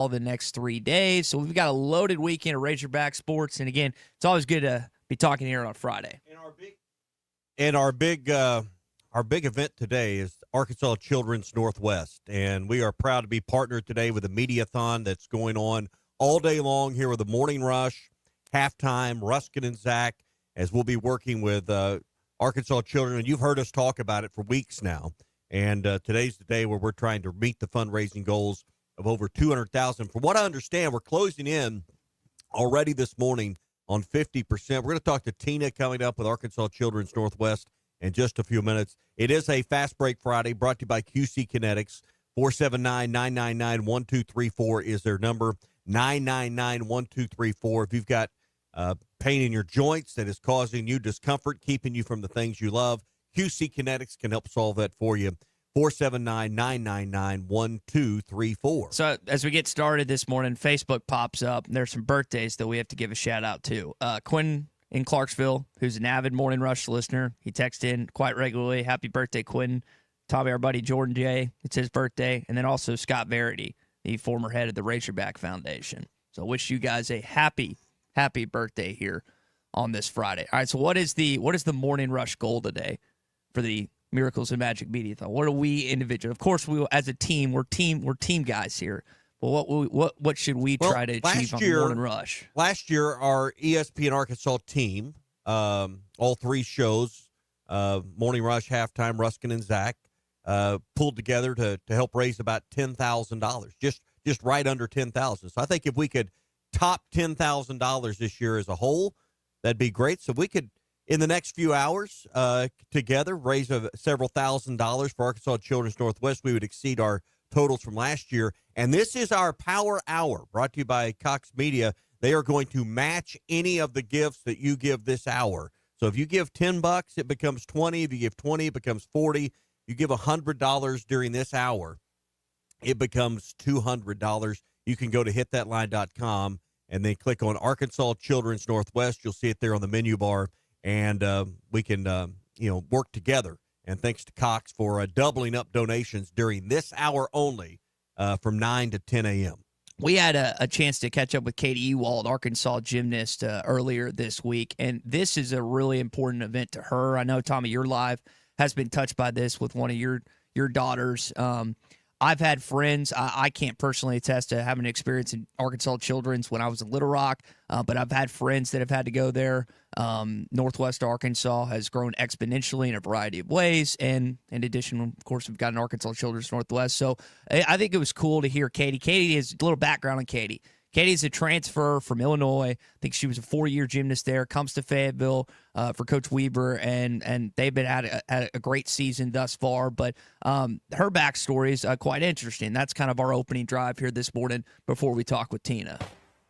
all the next 3 days. So we've got a loaded weekend of Razorback sports. And again, it's always good to be talking here on Friday. And our big event today is Arkansas Children's Northwest, and we are proud to be partnered today with a mediathon that's going on all day long here with the Morning Rush, halftime, Ruskin and Zach, as we'll be working with Arkansas children. And you've heard us talk about it for weeks now. And today's the day where we're trying to meet the fundraising goals of over $200,000. From what I understand, we're closing in already this morning on 50%. We're going to talk to Tina coming up with Arkansas Children's Northwest in just a few minutes. It is a Fast Break Friday brought to you by QC Kinetix. 479-999-1234 is their number. 999-1234. If you've got pain in your joints that is causing you discomfort, keeping you from the things you love, QC Kinetix can help solve that for you. 479-999-1234. So as we get started this morning, Facebook pops up, and there's some birthdays that we have to give a shout-out to. Quinn in Clarksville, who's an avid Morning Rush listener. He texts in quite regularly. Happy birthday, Quinn. Tommy, our buddy Jordan J., it's his birthday. And then also Scott Verity, the former head of the Razorback Foundation. So wish you guys a happy birthday here on this Friday. All right, so what is the Morning Rush goal today for the Miracles and Magic Mediathon? What are we individually? Of course, we as a team, we're team guys here. But what should we try to achieve on the Morning Rush? Last year, our ESPN Arkansas team, all three shows, Morning Rush, Halftime, Ruskin, and Zach, pulled together to help raise about $10,000, just right under $10,000. So I think if we could top $10,000 this year as a whole, that'd be great. So we could, in the next few hours, together raise several $1,000s for Arkansas Children's Northwest. We would exceed our totals from last year. And this is our Power Hour, brought to you by Cox Media. They are going to match any of the gifts that you give this hour. So if you give $10, it becomes 20. If you give 20, it becomes 40. If you give $100 during this hour, it becomes $200. You can go to hitthatline.com and then click on Arkansas Children's Northwest. You'll see it there on the menu bar, and we can work together. And thanks to Cox for doubling up donations during this hour only from 9 to 10 a.m. We had a chance to catch up with Katie Ewald, Arkansas gymnast, earlier this week, and this is a really important event to her. I know, Tommy, your life has been touched by this with one of your daughters. I've had friends. I can't personally attest to having an experience in Arkansas Children's when I was in Little Rock, but I've had friends that have had to go there. Northwest Arkansas has grown exponentially in a variety of ways, and in addition, of course, we've got an Arkansas Children's Northwest. So I think it was cool to hear Katie. Katie is a little background on Katie. Katie's a transfer from Illinois. I think she was a 4-year gymnast there, comes to Fayetteville for Coach Weber, and they've been had a great season thus far. But her backstory is quite interesting. That's kind of our opening drive here this morning before we talk with Tina.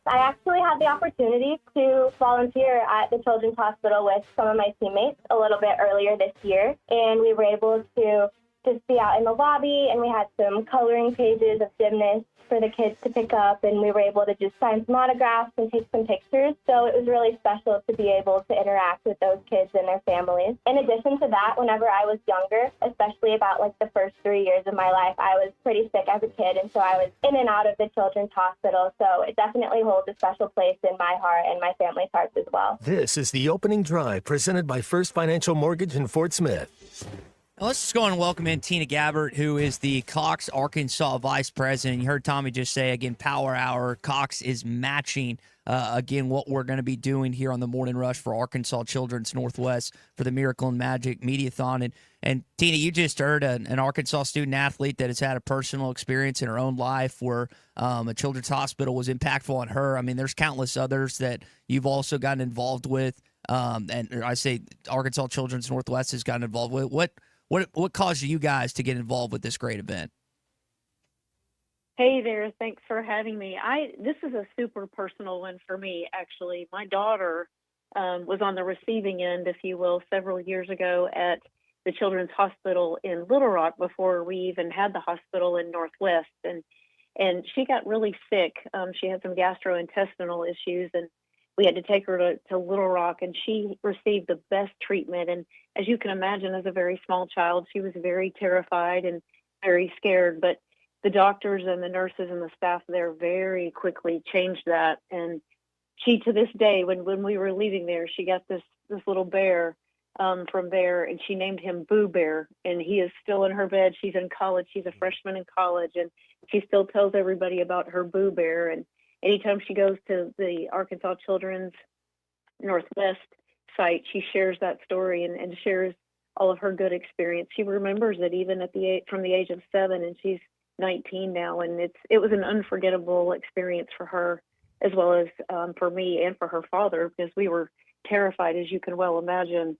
I actually had the opportunity to volunteer at the Children's Hospital with some of my teammates a little bit earlier this year, and we were able to just be out in the lobby, and we had some coloring pages of gymnasts for the kids to pick up, and we were able to just sign some autographs and take some pictures. So it was really special to be able to interact with those kids and their families. In addition to that, whenever I was younger, especially about like the first 3 years of my life, I was pretty sick as a kid, and so I was in and out of the Children's Hospital. So it definitely holds a special place in my heart and my family's hearts as well. This is the opening drive presented by First Financial Mortgage in Fort Smith. Let's just go and welcome in Tina Gabbert, who is the Cox Arkansas Vice President. You heard Tommy just say, again, Power Hour. Cox is matching, again, what we're going to be doing here on the Morning Rush for Arkansas Children's Northwest for the Miracle and Magic Mediathon. And Tina, you just heard an Arkansas student athlete that has had a personal experience in her own life where a children's hospital was impactful on her. I mean, there's countless others that you've also gotten involved with. And I say Arkansas Children's Northwest has gotten involved with. What caused you guys to get involved with this great event? Hey there, thanks for having me. This is a super personal one for me, actually. My daughter was on the receiving end, if you will, several years ago at the Children's Hospital in Little Rock before we even had the hospital in Northwest. And she got really sick. She had some gastrointestinal issues, and we had to take her to Little Rock, and she received the best treatment. And as you can imagine, as a very small child, she was very terrified and very scared. But the doctors and the nurses and the staff there very quickly changed that. And she, to this day, when we were leaving there, she got this little bear from there, and she named him Boo Bear. And he is still in her bed. She's in college. She's a freshman in college, and she still tells everybody about her Boo Bear. And anytime she goes to the Arkansas Children's Northwest site, she shares that story and shares all of her good experience. She remembers it even from the age of 7, and she's 19 now, and it was an unforgettable experience for her, as well as for me and for her father, because we were terrified, as you can well imagine,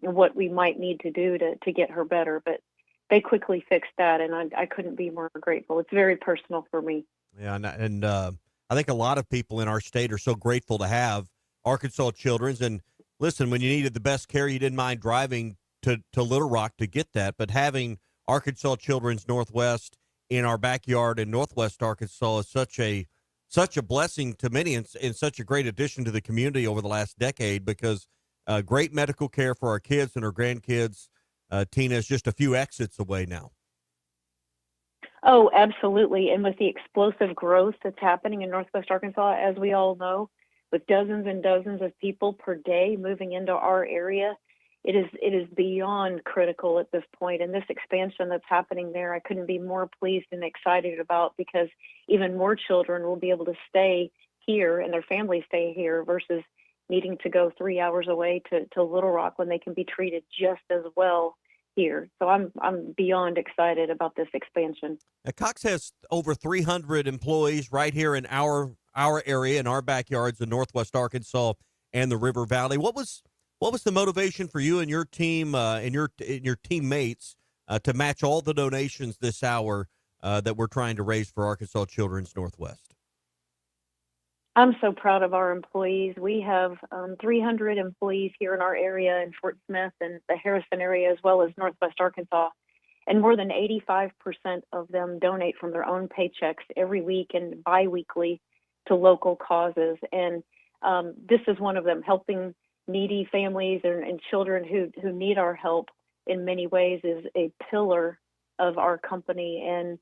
what we might need to do to get her better. But they quickly fixed that, and I couldn't be more grateful. It's very personal for me. Yeah, and I think a lot of people in our state are so grateful to have Arkansas Children's. And listen, when you needed the best care, you didn't mind driving to Little Rock to get that. But having Arkansas Children's Northwest in our backyard in Northwest Arkansas is such a blessing to many, and such a great addition to the community over the last decade, because great medical care for our kids and our grandkids. Tina, is just a few exits away now. Oh, absolutely. And with the explosive growth that's happening in Northwest Arkansas, as we all know, with dozens and dozens of people per day moving into our area, it is beyond critical at this point. And this expansion that's happening there, I couldn't be more pleased and excited about, because even more children will be able to stay here and their families stay here versus needing to go 3 hours away to Little Rock when they can be treated just as well here. So I'm beyond excited about this expansion. Now, Cox has over 300 employees right here in our area, in our backyards in Northwest Arkansas and the River Valley. What was the motivation for you and your team and your teammates to match all the donations this hour that we're trying to raise for Arkansas Children's Northwest? I'm so proud of our employees. We have 300 employees here in our area in Fort Smith and the Harrison area, as well as Northwest Arkansas. And more than 85% of them donate from their own paychecks every week and biweekly to local causes. And this is one of them, helping needy families and children who need our help in many ways is a pillar of our company. And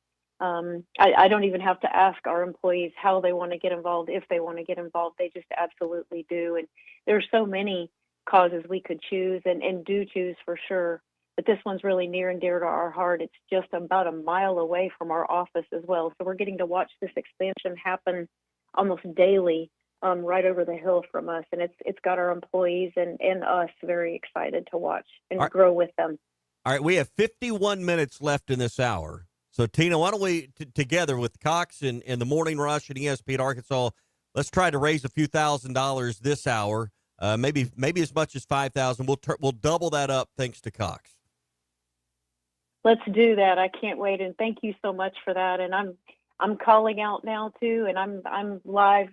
I don't even have to ask our employees how they want to get involved. If they want to get involved, they just absolutely do. And there's so many causes we could choose and do choose for sure. But this one's really near and dear to our heart. It's just about a mile away from our office as well. So we're getting to watch this expansion happen almost daily right over the hill from us. And it's got our employees and us very excited to watch and grow with them. All right, we have 51 minutes left in this hour. So, Tina, why don't we, together with Cox and the Morning Rush and ESPN Arkansas, let's try to raise a few $1,000s this hour, maybe as much as $5,000. We'll double that up thanks to Cox. Let's do that. I can't wait, and thank you so much for that. And I'm calling out now too, and I'm live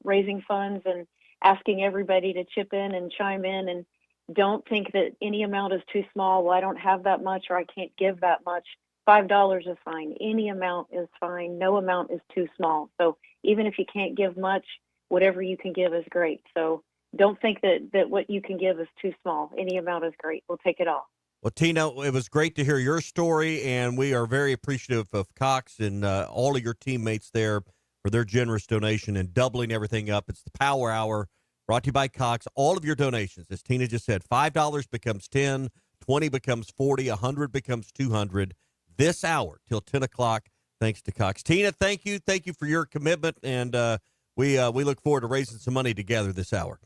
raising funds and asking everybody to chip in and chime in. And don't think that any amount is too small. Well, I don't have that much, or I can't give that much. $5 is fine. Any amount is fine. No amount is too small. So even if you can't give much, whatever you can give is great. So don't think that what you can give is too small. Any amount is great. We'll take it all. Well, Tina, it was great to hear your story, and we are very appreciative of Cox and all of your teammates there for their generous donation and doubling everything up. It's the Power Hour brought to you by Cox. All of your donations, as Tina just said, $5 becomes 10, 20 becomes 40, 100 becomes 200. This hour till 10 o'clock, thanks to Cox. Tina, thank you. Thank you for your commitment, and we look forward to raising some money together this hour.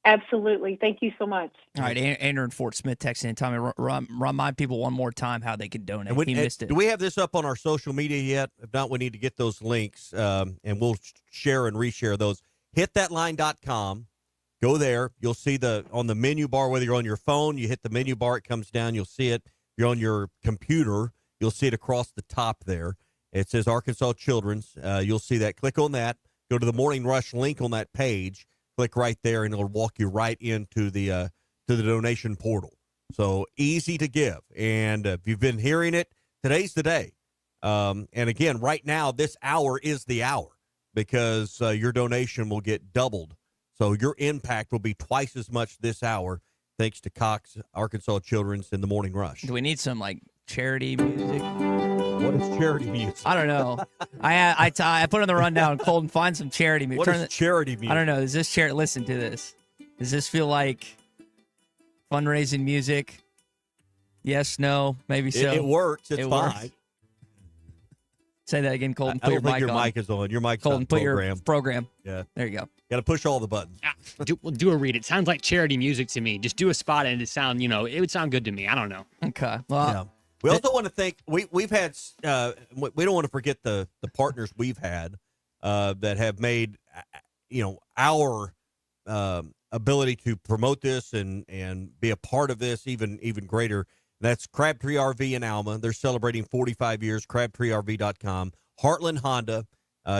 Absolutely. Thank you so much. All right, Andrew in Fort Smith texting in. Tommy, remind people one more time how they can donate. He missed it. Do we have this up on our social media yet? If not, we need to get those links, and we'll share and reshare those. Hitthatline.com. Go there. You'll see on the menu bar, whether you're on your phone, you hit the menu bar, it comes down, you'll see it. You're on your computer, you'll see it across the top there. It says Arkansas Children's. You'll see that. Click on that. Go to the Morning Rush link on that page. Click right there, and it'll walk you right into the to the donation portal. So easy to give. And if you've been hearing it, today's the day. And again, right now, this hour is the hour because your donation will get doubled. So your impact will be twice as much this hour, thanks to Cox, Arkansas Children's, and the Morning Rush. Do we need some charity music. What is charity music? I don't know. I put on the rundown. Colton, find some charity music. What is charity music? I don't know. Is this charity? Listen to this. Does this feel like fundraising music? Yes, no, maybe so. It works. It's It fine. works. Say that again, Colton. I Put don't think your your mic on. mic is on. Your mic's Colton, not put programmed. your program. Yeah. There you go. Got to push all the buttons. Do a read. It sounds like charity music to me. Just do a spot and it sound, it would sound good to me. I don't know. Okay. Well, Yeah. We also want to thank we've had we don't want to forget the partners we've had that have made our ability to promote this and be a part of this even greater. That's Crabtree RV in Alma. They're celebrating 45 years. CrabtreeRV.com. Heartland Honda,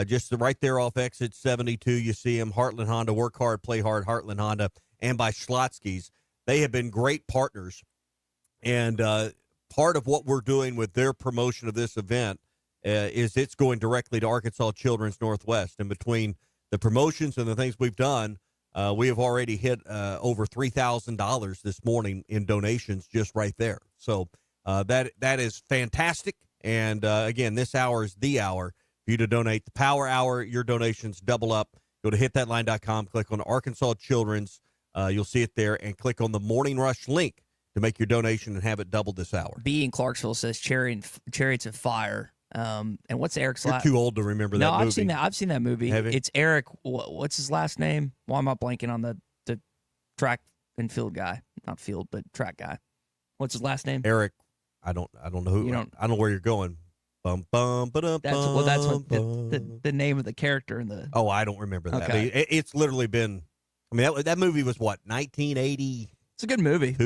just right there off exit 72. You see them. Heartland Honda. Work hard, play hard. Heartland Honda, and by Schlotsky's. They have been great partners, and part of what we're doing with their promotion of this event is it's going directly to Arkansas Children's Northwest. And between the promotions and the things we've done, we have already hit over $3,000 this morning in donations just right there. So that is fantastic. And again, this hour is the hour for you to donate. The Power Hour, your donations double up. Go to hitthatline.com, click on Arkansas Children's. You'll see it there, and click on the Morning Rush link to make your donation and have it doubled this hour. B in Clarksville says Chariots of Fire. And what's Eric's You're last? too old to remember that movie. No, I've seen that movie. Have you? It's Eric. What's his last name? Why am I blanking on the track and field guy? Not field, but track guy. What's his last name? Eric. I don't know who. I don't know where you're going. Bum bum ba-dum, That's what bum. the name of the character in the. Oh, I don't remember that. Okay. But it's literally been. I mean, that movie was what, 1982? It's a good movie,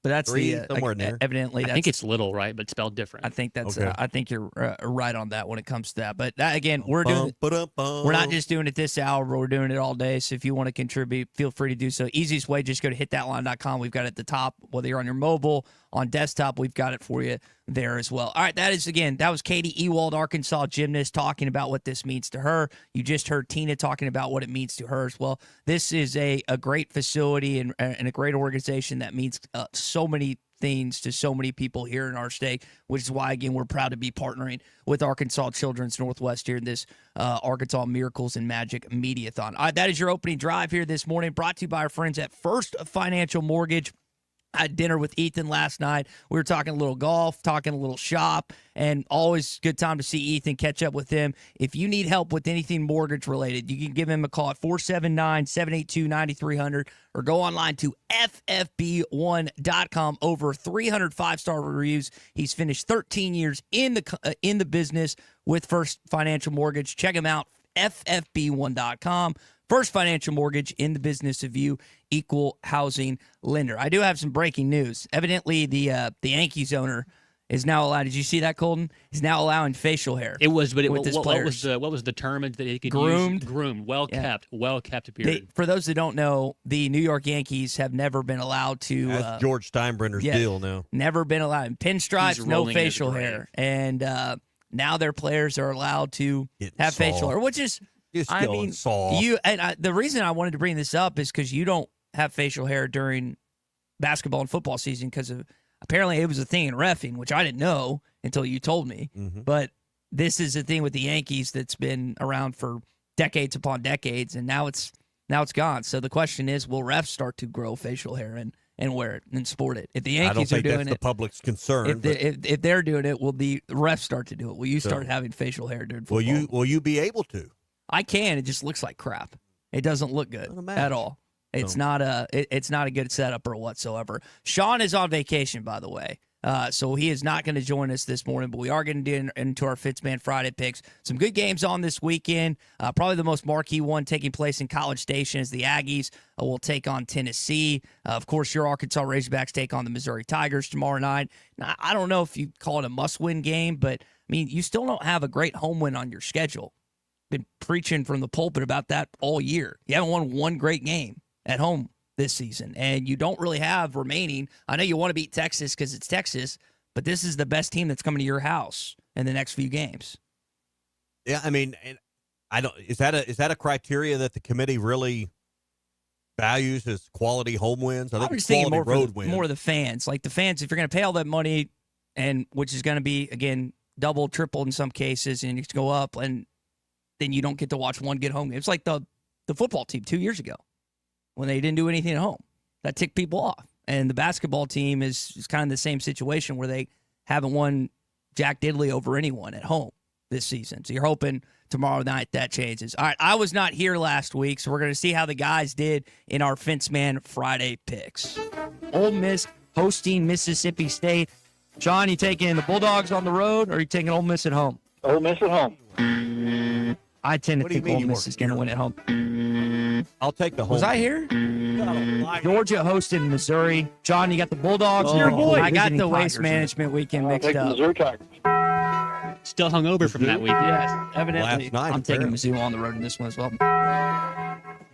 but that's three, the somewhere in there. Evidently, I think it's little, right? But spelled different. I think that's. Okay. I think you're right on that when it comes to that. But that, again, we're doing. Ba-dum-bum. We're not just doing it this hour, but we're doing it all day. So if you want to contribute, feel free to do so. Easiest way, just go to hitthatline.com. We've got it at the top, whether you're on your mobile, on desktop, we've got it for you there as well. All right, that was Katie Ewald, Arkansas gymnast, talking about what this means to her. You just heard Tina talking about what it means to her as well. This is a great facility and a great organization that means so many things to so many people here in our state, which is why, again, we're proud to be partnering with Arkansas Children's Northwest here in this Arkansas Miracles and Magic Mediathon. All right, that is your opening drive here this morning, brought to you by our friends at First Financial Mortgage. I had dinner with Ethan last night. We were talking a little golf, talking a little shop, and always good time to see Ethan, catch up with him. If you need help with anything mortgage related, you can give him a call at 479-782-9300 or go online to ffb1.com. Over 300 5-star reviews. He's finished 13 years in the business with First Financial Mortgage. Check him out, ffb1.com. First Financial Mortgage, in the business of you, equal housing lender. I do have some breaking news. Evidently, the Yankees owner is now allowed. Did you see that, Colton? He's now allowing facial hair. It was, but with his players. what was the term that he could Groomed? use? Groomed. Well kept beard. For those that don't know, the New York Yankees have never been allowed to. That's George Steinbrenner's deal now. Never been allowed. Pinstripes, He's no rolling in his facial grave. hair, and now their players are allowed to have facial hair, which is. The reason I wanted to bring this up is because you don't have facial hair during basketball and football season because of apparently it was a thing in reffing, which I didn't know until you told me. Mm-hmm. But this is a thing with the Yankees that's been around for decades upon decades, and now it's gone. So the question is, will refs start to grow facial hair and wear it and sport it? If the Yankees I don't are think doing that's the public's concern. if they're doing it, will the refs start to do it? Will you start having facial hair during football? Will you be able to? I can. It just looks like crap. It doesn't look good at all. It's not a good setup or whatsoever. Sean is on vacation, by the way, so he is not going to join us this morning. But we are going to get into our Fitzman Friday picks. Some good games on this weekend. Probably the most marquee one taking place in College Station is the Aggies will take on Tennessee. Of course, your Arkansas Razorbacks take on the Missouri Tigers tomorrow night. Now, I don't know if you call it a must-win game, but I mean, you still don't have a great home win on your schedule. Been preaching from the pulpit about that all year. You haven't won one great game at home this season, and you don't really have remaining. I know you want to beat Texas because it's Texas, but this is the best team that's coming to your house in the next few games. Yeah, I mean, I don't. Is that a criteria that the committee really values as quality home wins? I think I'm it's just thinking quality road wins. more of the fans. Like the fans, if you're going to pay all that money and which is going to be, again, double, triple in some cases, and you go up, and then you don't get to watch one good home game. It's like the football team 2 years ago when they didn't do anything at home. That ticked people off. And the basketball team is kind of the same situation where they haven't won Jack Diddley over anyone at home this season. So you're hoping tomorrow night that changes. All right, I was not here last week, so we're going to see how the guys did in our Fence Man Friday picks. Ole Miss hosting Mississippi State. John, you taking the Bulldogs on the road, or are you taking Ole Miss at home? Ole Miss at home. I tend to What do you think mean Ole you Miss weren't is going to win at home. I'll take the home. Was I here? No. Georgia hosting Missouri. John, you got the Bulldogs. Oh, your boy. I got Visiting the Waste Tigers. Management weekend I'll mixed take the up. Missouri Tigers. Still hungover from that weekend. Yes, evidently. Last night, I'm taking apparently. Mizzou on the road in this one as well.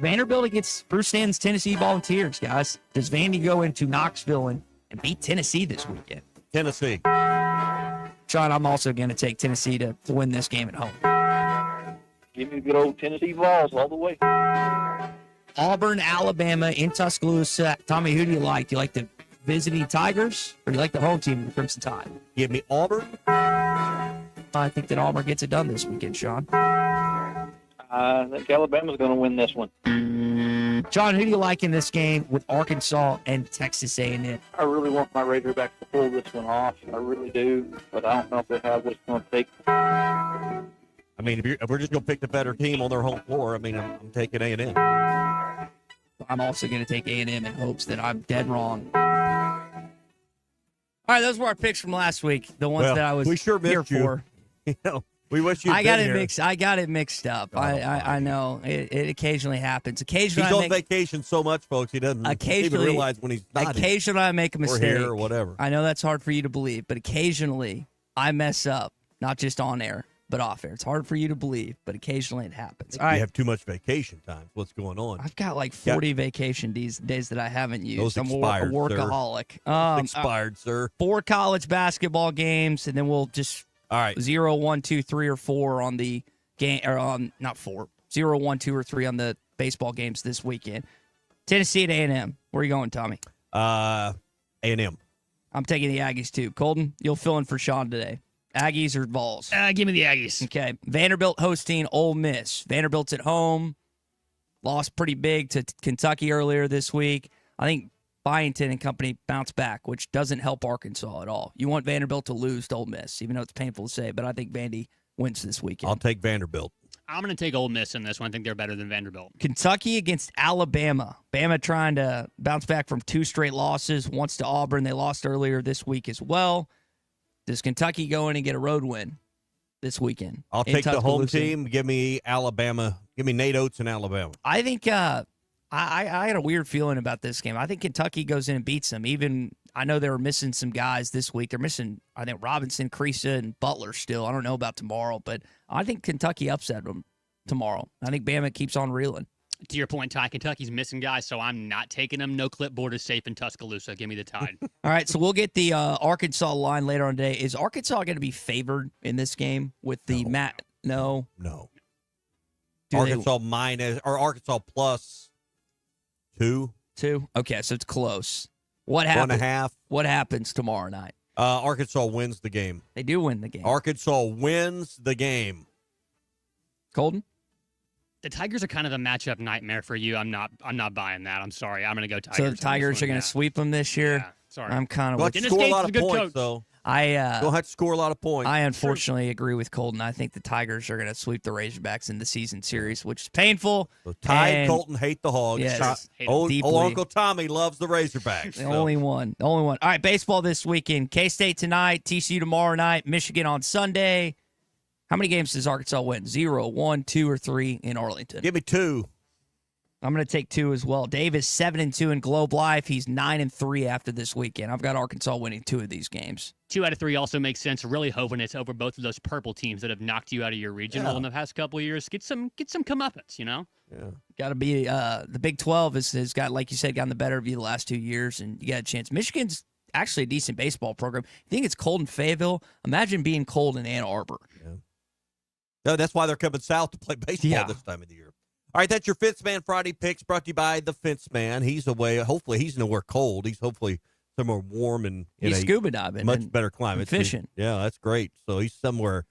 Vanderbilt against Bruce Stanton's Tennessee Volunteers, guys. Does Vandy go into Knoxville and beat Tennessee this weekend? Tennessee. John, I'm also going to take Tennessee to win this game at home. Give me the good old Tennessee Vols all the way. Auburn, Alabama in Tuscaloosa. Tommy, who do you like? Do you like the visiting Tigers, or do you like the home team, the Crimson Tide? Give me Auburn. I think that Auburn gets it done this weekend, Sean. I think Alabama's going to win this one. John, who do you like in this game with Arkansas and Texas A&M? I really want my Razorbacks to pull this one off. I really do, but I don't know if they have what it's going to take. I mean, if we're just going to pick the better team on their home floor, I mean, I'm taking A&M. I'm also going to take A&M in hopes that I'm dead wrong. All right, those were our picks from last week. The ones Well, that I was we sure here missed you. for. You know, we wish you. I got it mixed up. I know it occasionally happens. Occasionally, He's I on make, vacation so much, folks. He doesn't even Occasionally- realize when he's not occasionally I make a or mistake. here or whatever. I know that's hard for you to believe, but occasionally I mess up, not just on air, but off air. It's hard for you to believe, but occasionally it happens. All You right, have too much vacation time. What's going on? I've got like 40 vacation days that I haven't used. Those I'm expired, a workaholic. Expired, sir. 4 college basketball games, and then we'll just All right. 0, 1, 2, 3, or 4 on the game, or on not 4, 0, 1, 2, or 3 on the baseball games this weekend. Tennessee at A&M. Where are you going, Tommy? A&M. I'm taking the Aggies too. Colton, you'll fill in for Sean today. Aggies or Vols? Give me the Aggies. Okay. Vanderbilt hosting Ole Miss. Vanderbilt's at home. Lost pretty big to Kentucky earlier this week. I think Byington and company bounce back, which doesn't help Arkansas at all. You want Vanderbilt to lose to Ole Miss, even though it's painful to say, but I think Vandy wins this weekend. I'll take Vanderbilt. I'm going to take Ole Miss in this one. I think they're better than Vanderbilt. Kentucky against Alabama. Bama trying to bounce back from 2 straight losses, once to Auburn. They lost earlier this week as well. Does Kentucky go in and get a road win this weekend? I'll in take the home Tuscaloosa? team. Give me Alabama. Give me Nate Oates and Alabama. I think I had a weird feeling about this game. I think Kentucky goes in and beats them. Even I know they were missing some guys this week. They're missing, I think, Robinson, Creasa, and Butler still. I don't know about tomorrow, but I think Kentucky upset them tomorrow. I think Bama keeps on reeling. To your point, Ty, Kentucky's missing guys, so I'm not taking them. No clipboard is safe in Tuscaloosa. Give me the Tide. All right, so we'll get the Arkansas line later on today. Is Arkansas going to be favored in this game with the Matt? No. No. Do they- Arkansas minus or Arkansas plus 2. 2? Okay, so it's close. What happens? 1.5. What happens tomorrow night? Arkansas wins the game. They do win the game. Arkansas wins the game. Colton? The Tigers are kind of a matchup nightmare for you. I'm not buying that. I'm sorry. I'm going to go Tigers. So in the this Tigers one, are going yeah. to sweep them this year. Yeah, sorry. I'm kind of You'll have with to Dennis score a Gates lot is of a good points, coach. though. I You'll have to score a lot of points. I unfortunately agree with Colton. I think the Tigers are going to sweep the Razorbacks in the season series, which is painful. So Ty and And- Colton hate the Hogs. Yes, hate 'em Old deeply. Uncle Tommy loves the Razorbacks. The so. only one. The only one. All right, baseball this weekend. K-State tonight, TCU tomorrow night, Michigan on Sunday. How many games does Arkansas win? 0, 1, 2, or 3 in Arlington? Give me 2. I'm going to take 2 as well. Dave is 7-2 in Globe Life. He's 9-3 after this weekend. I've got Arkansas winning 2 of these games. 2 out of 3 also makes sense. Really hoping it's over both of those purple teams that have knocked you out of your regional Yeah. in the past couple of years. Get some comeuppance, you know? Yeah. Got to be the Big 12 has got, like you said, gotten the better of you the last 2 years, and you got a chance. Michigan's actually a decent baseball program. You think it's cold in Fayetteville? Imagine being cold in Ann Arbor. No, that's why they're coming south to play baseball Yeah. this time of the year. All right, that's your Fence Man Friday picks brought to you by the Fence Man. He's away. Hopefully, he's nowhere cold. He's hopefully somewhere warm and in He's a scuba diving, much and better climate. fishing. Yeah, that's great. So he's somewhere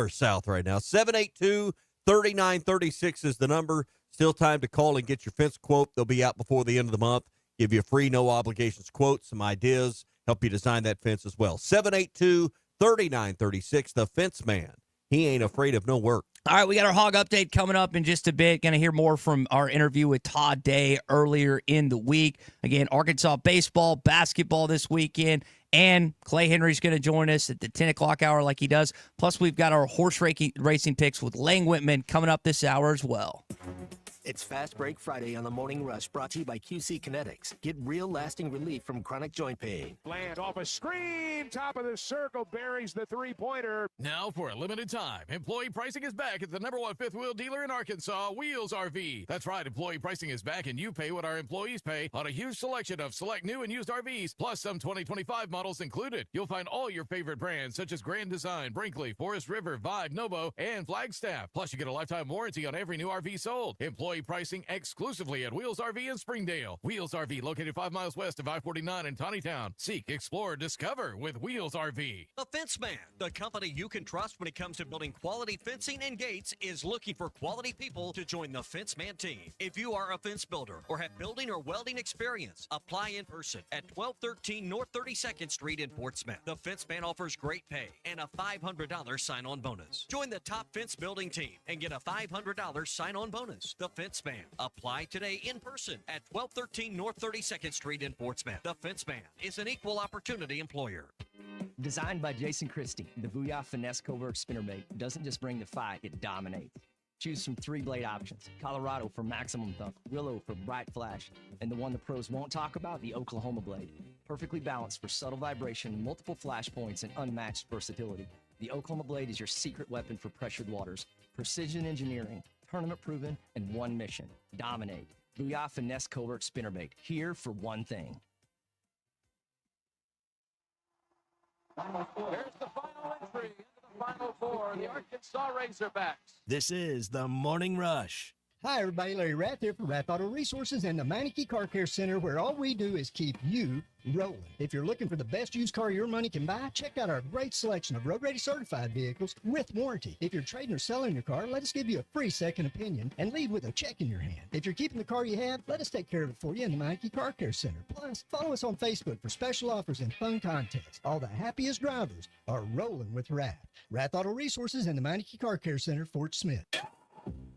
south right now. 782-3936 is the number. Still time to call and get your fence quote. They'll be out before the end of the month. Give you a free, no obligations quote, some ideas, help you design that fence as well. 782-3936, the Fence Man. He ain't afraid of no work. All right, we got our hog update coming up in just a bit. Going to hear more from our interview with Todd Day earlier in the week. Again, Arkansas baseball, basketball this weekend, and Clay Henry's going to join us at the 10 o'clock hour like he does. Plus, we've got our horse racing picks with Lang Whitman coming up this hour as well. It's Fast Break Friday on the Morning Rush, brought to you by QC Kinetix. Get real lasting relief from chronic joint pain. Bland off a screen, top of the circle, buries the three-pointer. Now for a limited time, employee pricing is back at the #1 fifth wheel dealer in Arkansas, Wheels RV. That's right, employee pricing is back and you pay what our employees pay on a huge selection of select new and used RVs, plus some 2025 models included. You'll find all your favorite brands such as Grand Design, Brinkley, Forest River, Vibe, Novo, and Flagstaff. Plus you get a lifetime warranty on every new RV sold. Employee pricing exclusively at Wheels RV in Springdale. Wheels RV located 5 miles west of I-49 in Tawnytown. Seek, explore, discover with Wheels RV. The Fence Man, the company you can trust when it comes to building quality fencing and gates, is looking for quality people to join the Fence Man team. If you are a fence builder or have building or welding experience, apply in person at 1213 North 32nd Street in Fort Smith. The Fence Man offers great pay and a $500 sign-on bonus. Join the top fence building team and get a $500 sign-on bonus. The Fence Man. Apply today in person at 1213 North 32nd Street in Fort Smith. The Fence Man is an equal opportunity employer. Designed by Jason Christie, the Booyah Finesse Covert Spinnerbait doesn't just bring the fight, it dominates. Choose from 3 blade options: Colorado for maximum thump, Willow for bright flash, and the one the pros won't talk about, the Oklahoma blade. Perfectly balanced for subtle vibration, multiple flash points, and unmatched versatility. The Oklahoma blade is your secret weapon for pressured waters. Precision engineering, tournament proven, and one mission: dominate. Booyah Finesse Covert Spinnerbait, here for one thing. Here's the final entry into the Final Four, the Arkansas Razorbacks. This is the Morning Rush. Hi, everybody. Larry Rath here for Rath Auto Resources and the Meineke Car Care Center, where all we do is keep you rolling. If you're looking for the best used car your money can buy, check out our great selection of road-ready certified vehicles with warranty. If you're trading or selling your car, let us give you a free second opinion and leave with a check in your hand. If you're keeping the car you have, let us take care of it for you in the Meineke Car Care Center. Plus, follow us on Facebook for special offers and fun contests. All the happiest drivers are rolling with Rath. Rath Auto Resources and the Meineke Car Care Center, Fort Smith.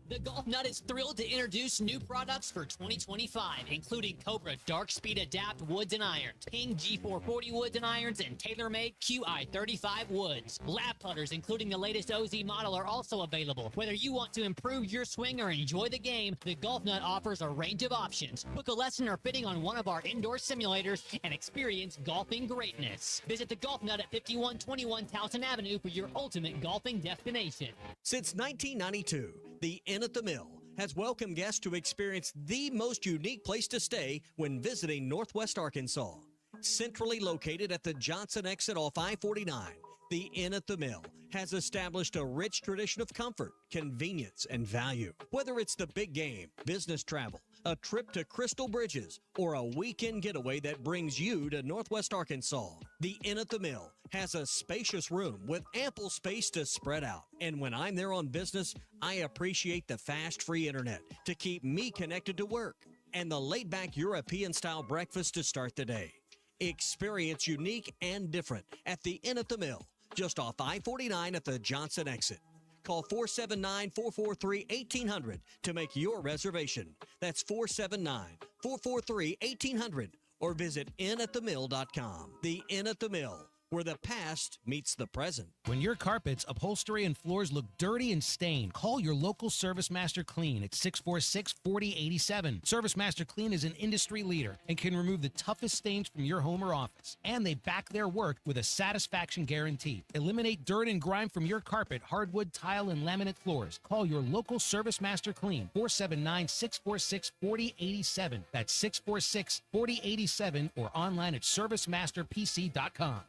The Golf Nut is thrilled to introduce new products for 2025, including Cobra Dark Speed Adapt Woods and Irons, Ping G440 Woods and Irons, and TaylorMade QI35 Woods. Lap putters, including the latest OZ model, are also available. Whether you want to improve your swing or enjoy the game, the Golf Nut offers a range of options. Book a lesson or fitting on one of our indoor simulators and experience golfing greatness. Visit the Golf Nut at 5121 Towson Avenue for your ultimate golfing destination. Since 1992, the Inn at the Mill has welcomed guests to experience the most unique place to stay when visiting Northwest Arkansas. Centrally located at the Johnson exit off I-49, the Inn at the Mill has established a rich tradition of comfort, convenience, and value. Whether it's the big game, business travel, a trip to Crystal Bridges, or a weekend getaway that brings you to Northwest Arkansas, the Inn at the Mill has a spacious room with ample space to spread out. And when I'm there on business, I appreciate the fast free internet to keep me connected to work and the laid-back European-style breakfast to start the day. Experience unique and different at the Inn at the Mill, just off I-49 at the Johnson exit. Call 479-443-1800 to make your reservation. That's 479-443-1800 or visit innatthemill.com. The Inn at the Mill, where the past meets the present. When your carpets, upholstery, and floors look dirty and stained, call your local Service Master Clean at 646-4087. Service Master Clean is an industry leader and can remove the toughest stains from your home or office. And they back their work with a satisfaction guarantee. Eliminate dirt and grime from your carpet, hardwood, tile, and laminate floors. Call your local Service Master Clean, 479-646-4087. That's 646-4087 or online at servicemasterpc.com.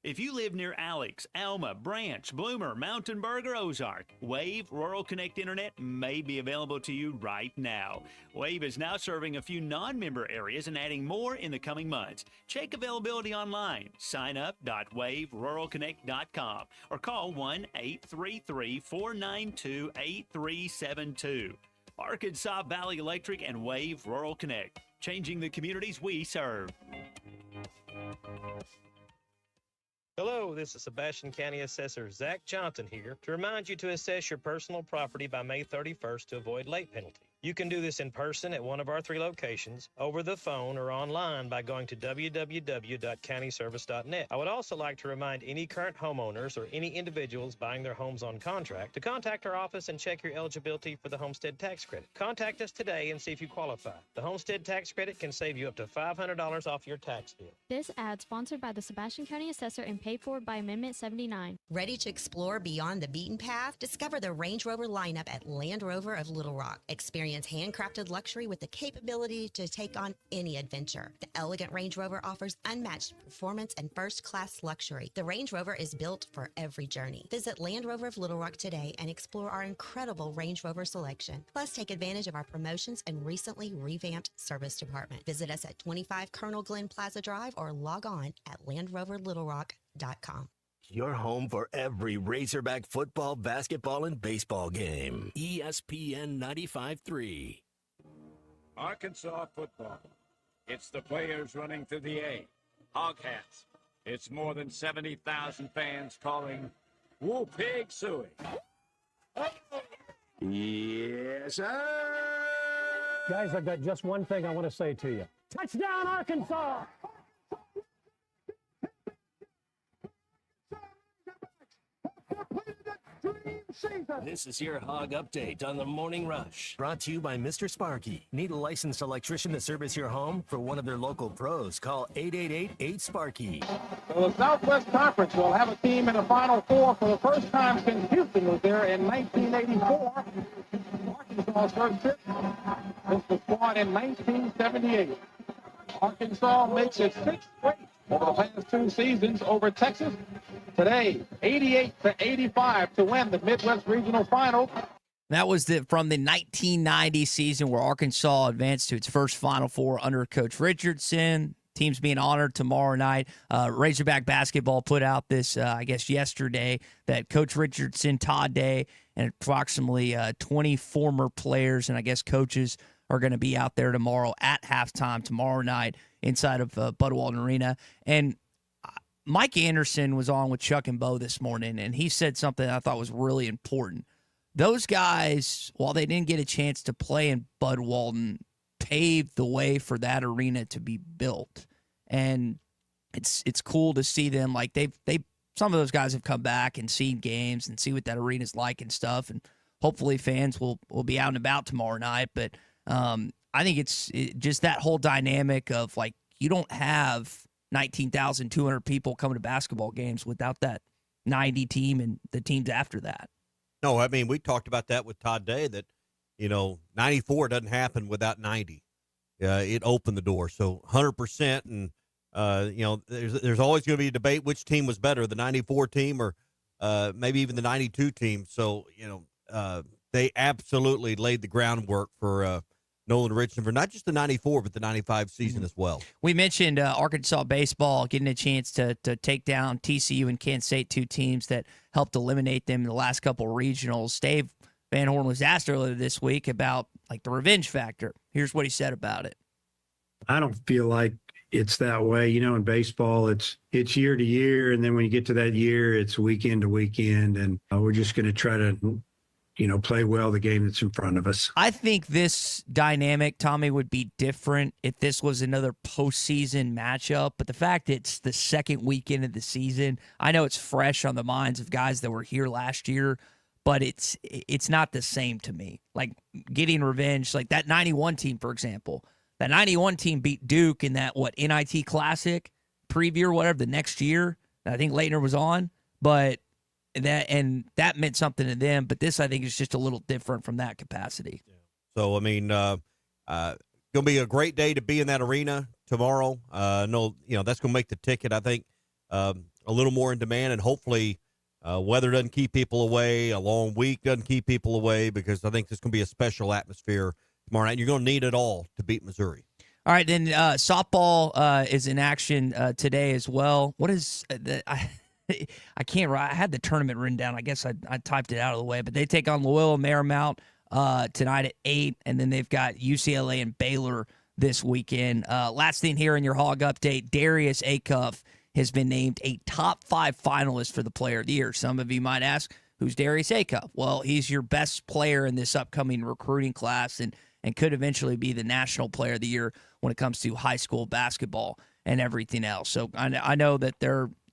If you live near Alex, Alma, Branch, Bloomer, Mountain Burg, or Ozark, Wave Rural Connect Internet may be available to you right now. Wave is now serving a few non-member areas and adding more in the coming months. Check availability online. Sign up.waveruralconnect.com or call 1-833-492-8372. Arkansas Valley Electric and Wave Rural Connect, changing the communities we serve. Hello, this is Sebastian County Assessor Zach Johnson here to remind you to assess your personal property by May 31st to avoid late penalty. You can do this in person at one of our 3 locations, over the phone, or online by going to www.countyservice.net. I would also like to remind any current homeowners or any individuals buying their homes on contract to contact our office and check your eligibility for the homestead tax credit. Contact us today and see if you qualify. The homestead tax credit can save you up to $500 off your tax bill. This ad sponsored by the Sebastian County Assessor and paid for by Amendment 79. Ready to explore beyond the beaten path? Discover the Range Rover lineup at Land Rover of Little Rock. Experience handcrafted luxury with the capability to take on any adventure. The elegant Range Rover offers unmatched performance and first-class luxury. The Range Rover is built for every journey. Visit Land Rover of Little Rock today and explore our incredible Range Rover selection. Plus, take advantage of our promotions and recently revamped service department. Visit us at 25 Colonel Glenn Plaza Drive or log on at LandRoverLittleRock.com. Your home for every Razorback football, basketball, and baseball game. ESPN 95.3. Arkansas football. It's the players running through the A. Hog hats. It's more than 70,000 fans calling Woo Pig Suey. Yes, sir. Guys, I've got just one thing I want to say to you. Touchdown, Arkansas! This is your Hog Update on the Morning Rush. Brought to you by Mr. Sparky. Need a licensed electrician to service your home? For one of their local pros, call 888-8-SPARKY. So the Southwest Conference will have a team in the Final Four for the first time since Houston was there in 1984. Arkansas's first trip since the squad in 1978. Arkansas makes its 6th straight over the past 2 seasons over Texas. Today, 88-85 to win the Midwest Regional Final. That was from the 1990 season where Arkansas advanced to its first Final Four under Coach Richardson. Team's being honored tomorrow night. Razorback basketball put out this, I guess, yesterday that Coach Richardson, Todd Day, and approximately 20 former players and I guess coaches are going to be out there tomorrow at halftime tomorrow night inside of Bud Walton Arena. And Mike Anderson was on with Chuck and Bo this morning, and he said something I thought was really important. Those guys, while they didn't get a chance to play in Bud Walton, paved the way for that arena to be built. And it's cool to see them. Like they some of those guys have come back and seen games and see what that arena's like and stuff. And hopefully fans will be out and about tomorrow night. But I think it's just that whole dynamic of like you don't have 19,200 people coming to basketball games without that 90 team and the teams after that. No, I mean, we talked about that with Todd Day that, 94 doesn't happen without 90. It opened the door. So 100%. And, there's always going to be a debate which team was better, the 94 team or maybe even the 92 team. So, they absolutely laid the groundwork for Nolan Richardson for not just the 94, but the 95 season as well. We mentioned Arkansas baseball getting a chance to take down TCU and Kansas State, 2 teams that helped eliminate them in the last couple of regionals. Dave Van Horn was asked earlier this week about like the revenge factor. Here's what he said about it. I don't feel like it's that way. In baseball, it's year to year, and then when you get to that year, it's weekend to weekend, and we're just going to try to play well the game that's in front of us. I think this dynamic, Tommy, would be different if this was another postseason matchup. But the fact it's the second weekend of the season, I know it's fresh on the minds of guys that were here last year, but it's not the same to me. Like getting revenge, like that 91 team, for example. That 91 team beat Duke in that, NIT Classic preview or whatever the next year. I think Leitner was on, but that meant something to them, but this I think is just a little different from that capacity. So I mean, gonna be a great day to be in that arena tomorrow. That's gonna make the ticket I think a a little more in demand, and hopefully weather doesn't keep people away, a long week doesn't keep people away, because I think this is going to be a special atmosphere tomorrow night. And you're going to need it all to beat Missouri. All right, then softball is in action today as well. What is I can't write. I had the tournament written down. I guess I typed it out of the way. But they take on Loyola Marymount tonight at 8, and then they've got UCLA and Baylor this weekend. Last thing here in your Hog update, Darius Acuff has been named a top 5 finalist for the Player of the Year. Some of you might ask, who's Darius Acuff? Well, he's your best player in this upcoming recruiting class and could eventually be the National Player of the Year when it comes to high school basketball and everything else. So I know that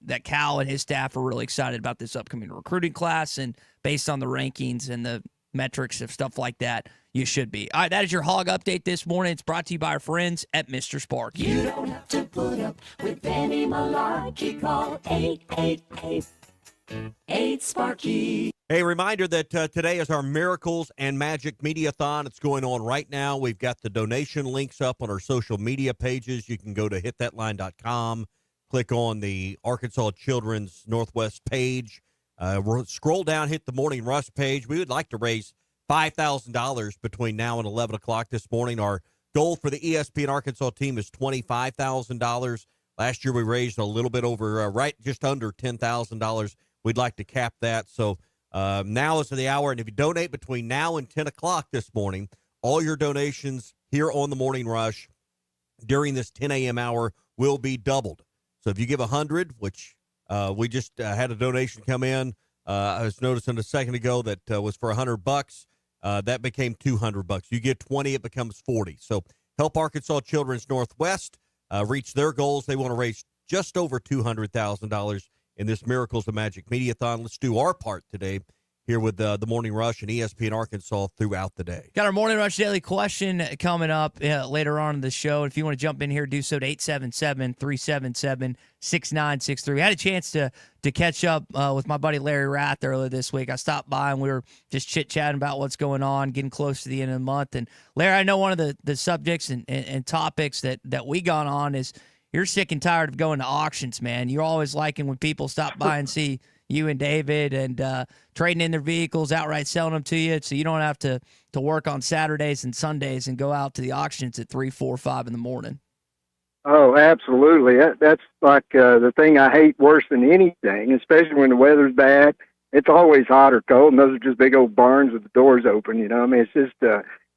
that Cal and his staff are really excited about this upcoming recruiting class, and based on the rankings and the metrics of stuff like that, you should be. All right, that is your Hog update this morning. It's brought to you by our friends at Mr. Sparky. You don't have to put up with any malarkey. Call 888-8-SPARKY. Hey, reminder that today is our Miracles and Magic Mediathon. It's going on right now. We've got the donation links up on our social media pages. You can go to hitthatline.com, click on the Arkansas Children's Northwest page, scroll down, hit the Morning Rush page. We would like to raise $5,000 between now and 11 o'clock this morning. Our goal for the ESPN Arkansas team is $25,000. Last year we raised a little bit over, just under $10,000. We'd like to cap that. So now is the hour, and if you donate between now and 10 o'clock this morning, all your donations here on the Morning Rush during this 10 a.m. hour will be doubled. So if you give 100, which we just had a donation come in, I was noticing a second ago that was for $100. That became $200. You get 20, it becomes 40. So help Arkansas Children's Northwest reach their goals. They want to raise just over $200,000 in this Miracles of Magic Mediathon. Let's do our part today here with the Morning Rush and ESPN Arkansas throughout the day. Got our Morning Rush Daily question coming up later on in the show. If you want to jump in here, do so to 877-377-6963. I had a chance to catch up with my buddy Larry Rath earlier this week. I stopped by and we were just chit-chatting about what's going on, getting close to the end of the month. And Larry, I know one of the subjects and topics that we got on is you're sick and tired of going to auctions, man. You're always liking when people stop by and see you and David and trading in their vehicles, outright selling them to you, so you don't have to work on Saturdays and Sundays and go out to the auctions at 3, 4, 5 in the morning. Oh, absolutely. That's like the thing I hate worse than anything, especially when the weather's bad. It's always hot or cold, and those are just big old barns with the doors open, you know. I mean, it's just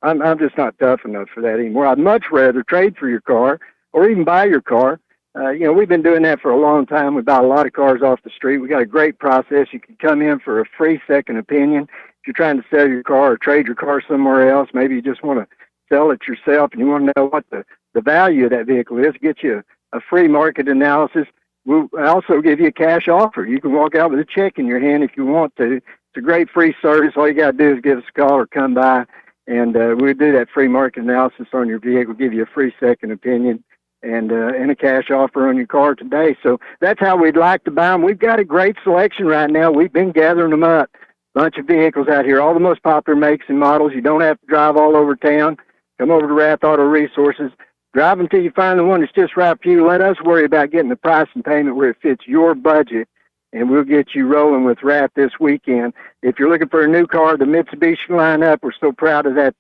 I'm just not tough enough for that anymore. I'd much rather trade for your car or even buy your car. We've been doing that for a long time. We buy a lot of cars off the street. We got a great process. You can come in for a free second opinion. If you're trying to sell your car or trade your car somewhere else, maybe you just want to sell it yourself and you want to know what the value of that vehicle is, get you a free market analysis. We'll also give you a cash offer. You can walk out with a check in your hand if you want to. It's a great free service. All you got to do is give us a call or come by, and we'll do that free market analysis on your vehicle, give you a free second opinion, and a cash offer on your car today. So that's how we'd like to buy them. We've got a great selection right now. We've been gathering them up. Bunch of vehicles out here, all the most popular makes and models. You don't have to drive all over town. Come over to Rath Auto Resources. Drive until you find the one that's just right for you. Let us worry about getting the price and payment where it fits your budget, and we'll get you rolling with Rath this weekend. If you're looking for a new car, the Mitsubishi lineup, we're so proud of that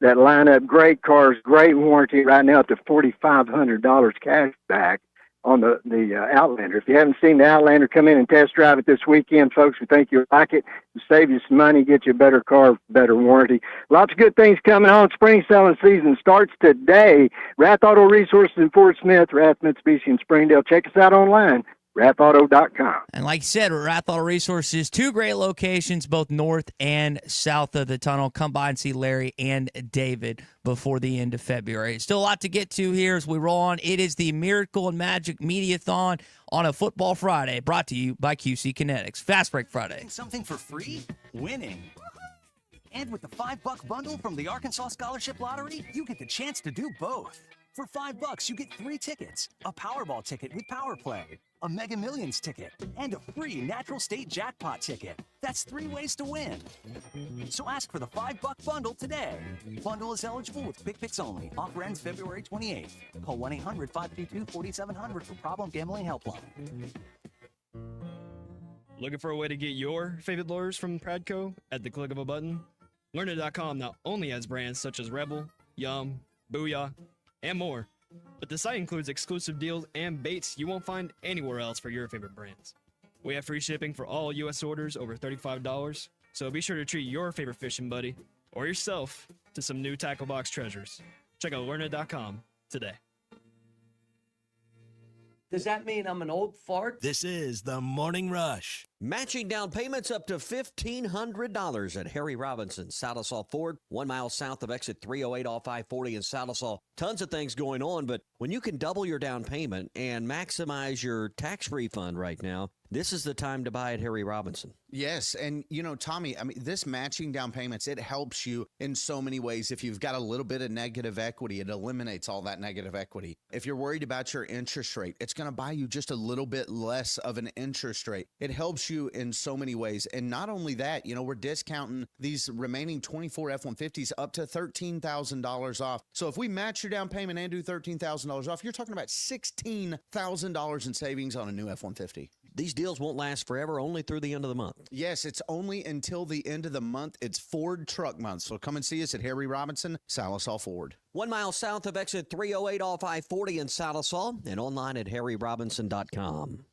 lineup. Great cars, great warranty right now up to $4,500 cash back on the Outlander. If you haven't seen the Outlander, come in and test drive it this weekend, folks. We think you'll like it. It'll save you some money, get you a better car, better warranty. Lots of good things coming on. Spring selling season starts today. Rath Auto Resources in Fort Smith, Rath Mitsubishi in Springdale. Check us out online, rathauto.com. And like you said, Rath Auto Resources, 2 great locations, both north and south of the tunnel. Come by and see Larry and David before the end of February. Still a lot to get to here as we roll on. It is the Miracle and Magic Mediathon on a Football Friday, brought to you by QC Kinetix. Fastbreak Friday. Something for free? Winning. And with the $5 bundle from the Arkansas Scholarship Lottery, you get the chance to do both. For $5, you get 3 tickets, a Powerball ticket with Power Play, a Mega Millions ticket, and a free Natural State Jackpot ticket. That's 3 ways to win. So ask for the $5 bundle today. Bundle is eligible with Quick Picks only. Offer ends February 28th. Call 1-800-522-4700 for Problem Gambling Helpline. Looking for a way to get your favorite lures from Pradco at the click of a button? Learnit.com not only has brands such as Rebel, Yum, Booyah, and more, but the site includes exclusive deals and baits you won't find anywhere else for your favorite brands. We have free shipping for all U.S. orders over $35, so be sure to treat your favorite fishing buddy or yourself to some new tackle box treasures. Check out Learnit.com today. Does that mean I'm an old fart? This is the Morning Rush. Matching down payments up to $1,500 at Harry Robinson, Salisaw Ford, 1 mile south of exit 308 off I-40 in Salisaw. Tons of things going on, but when you can double your down payment and maximize your tax refund right now, this is the time to buy at Harry Robinson. Yes, and Tommy, I mean, this matching down payments, it helps you in so many ways. If you've got a little bit of negative equity, it eliminates all that negative equity. If you're worried about your interest rate, it's going to buy you just a little bit less of an interest rate. It helps you in so many ways. And not only that, we're discounting these remaining 24 F-150s up to $13,000 off. So if we match your down payment and do $13,000 off, you're talking about $16,000 in savings on a new F-150. These deals won't last forever, only through the end of the month. Yes, it's only until the end of the month. It's Ford Truck Month. So come and see us at Harry Robinson, Salisaw Ford. 1 mile south of exit 308 off I-40 in Salisaw and online at harryrobinson.com.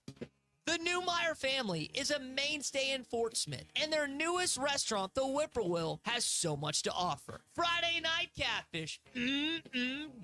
The Newmeyer family is a mainstay in Fort Smith, and their newest restaurant, the Whippoorwill, has so much to offer. Friday night catfish,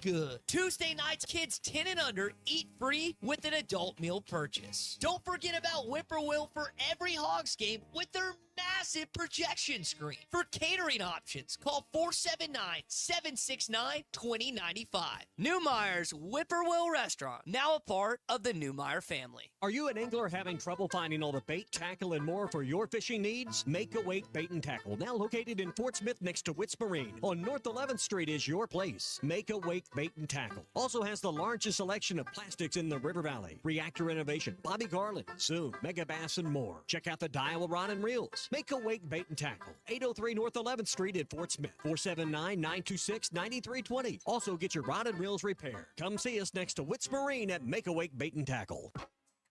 good. Tuesday nights, kids 10 and under eat free with an adult meal purchase. Don't forget about Whippoorwill for every Hogs game with their massive projection screen. For catering options, call 479-769-2095. Newmeyer's Whippoorwill Restaurant, now a part of the Newmeyer family. Are you an angler having trouble finding all the bait, tackle, and more for your fishing needs? Make Awake Bait and Tackle, now located in Fort Smith next to Witts Marine on North 11th Street, is your place. Make Awake Bait and Tackle also has the largest selection of plastics in the River Valley. Reactor Innovation, Bobby Garland, Zoom, Mega Bass, and more. Check out the Daiwa Rod and Reels. Make Awake Bait and Tackle, 803 North 11th Street in Fort Smith, 479-926-9320. Also get your rod and reels repaired. Come see us next to Witts Marine at Make Awake Bait and Tackle.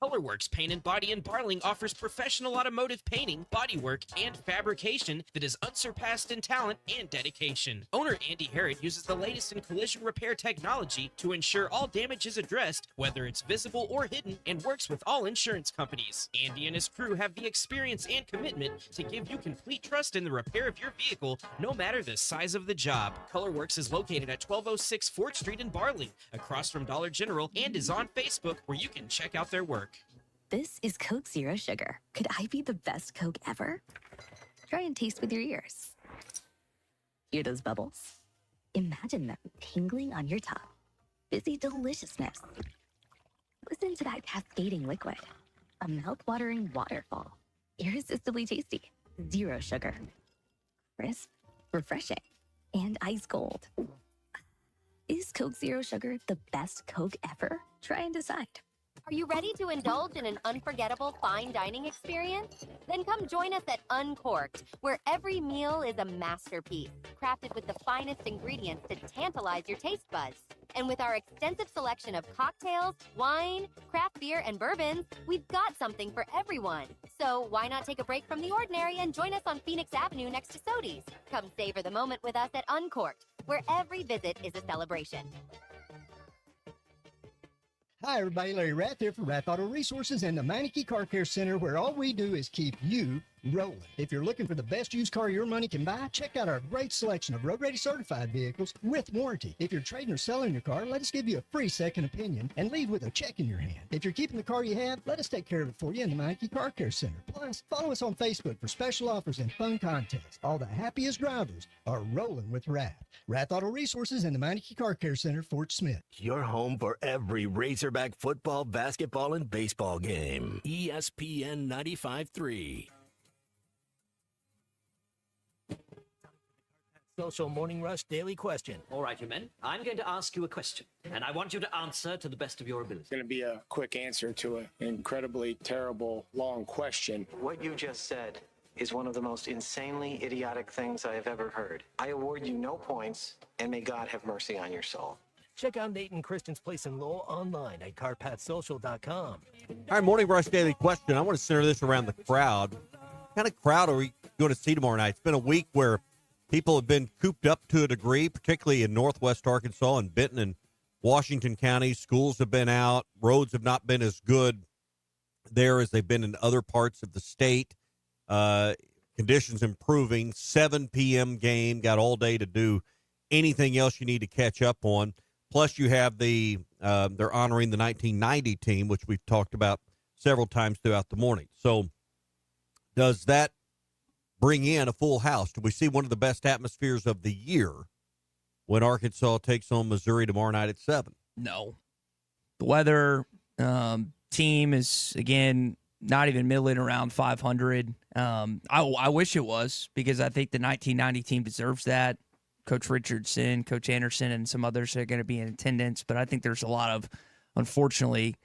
Colorworks Paint and Body in Barling offers professional automotive painting, bodywork, and fabrication that is unsurpassed in talent and dedication. Owner Andy Harrod uses the latest in collision repair technology to ensure all damage is addressed, whether it's visible or hidden, and works with all insurance companies. Andy and his crew have the experience and commitment to give you complete trust in the repair of your vehicle, no matter the size of the job. Colorworks is located at 1206 Fort Street in Barling, across from Dollar General, and is on Facebook, where you can check out their work. This is Coke Zero Sugar. Could I be the best Coke ever? Try and taste with your ears. Hear those bubbles? Imagine them tingling on your tongue. Fizzy deliciousness. Listen to that cascading liquid. A mouth-watering waterfall. Irresistibly tasty. Zero sugar. Crisp, refreshing, and ice cold. Is Coke Zero Sugar the best Coke ever? Try and decide. Are you ready to indulge in an unforgettable fine dining experience? Then come join us at Uncorked, where every meal is a masterpiece, crafted with the finest ingredients to tantalize your taste buds. And with our extensive selection of cocktails, wine, craft beer, and bourbons, we've got something for everyone. So why not take a break from the ordinary and join us on Phoenix Avenue next to Sodi's? Come savor the moment with us at Uncorked, where every visit is a celebration. Hi, everybody. Larry Rath here for Rath Auto Resources and the Meineke Car Care Center, where all we do is keep you rolling. If you're looking for the best used car your money can buy, check out our great selection of road-ready certified vehicles with warranty. If you're trading or selling your car, let us give you a free second opinion and leave with a check in your hand. If you're keeping the car you have, let us take care of it for you in the Meineke Car Care Center. Plus, follow us on Facebook for special offers and fun contests. All the happiest drivers are rolling with Rath. Rath Auto Resources and the Meineke Car Care Center, Fort Smith. Your home for every Razorback football, basketball, and baseball game. ESPN 95.3. Social Morning Rush Daily Question. All right, you men. I'm going to ask you a question, and I want you to answer to the best of your ability. It's going to be a quick answer to an incredibly terrible, long question. What you just said is one of the most insanely idiotic things I have ever heard. I award you no points, and may God have mercy on your soul. Check out Nate and Christian's place in Lowell online at carpathsocial.com. All right, Morning Rush Daily Question. I want to center this around the crowd. What kind of crowd are we going to see tomorrow night? It's been a week where people have been cooped up to a degree, particularly in northwest Arkansas and Benton and Washington counties. Schools have been out. Roads have not been as good there as they've been in other parts of the state. Conditions improving. 7 p.m. game. Got all day to do anything else you need to catch up on. Plus, you have they're honoring the 1990 team, which we've talked about several times throughout the morning. So does that bring in a full house? Do we see one of the best atmospheres of the year when Arkansas takes on Missouri tomorrow night at 7? No. The weather, team is, again, not even middling around 500. I wish it was, because I think the 1990 team deserves that. Coach Richardson, Coach Anderson, and some others are going to be in attendance. But I think there's a lot of, unfortunately,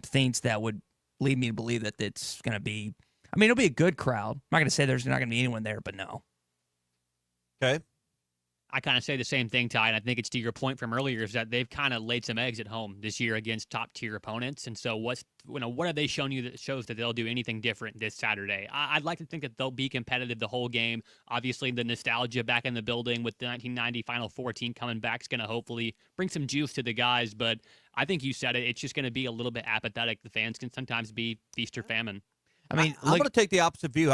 things that would lead me to believe that it's going to be, I mean, it'll be a good crowd. I'm not going to say there's not going to be anyone there, but no. Okay. I kind of say the same thing, Ty, and I think it's to your point from earlier, is that they've kind of laid some eggs at home this year against top-tier opponents. And so what have they shown you that shows that they'll do anything different this Saturday? I'd like to think that they'll be competitive the whole game. Obviously, the nostalgia back in the building with the 1990 Final Four team coming back is going to hopefully bring some juice to the guys. But I think you said it. It's just going to be a little bit apathetic. The fans can sometimes be feast or famine. I mean, I'm going to take the opposite view.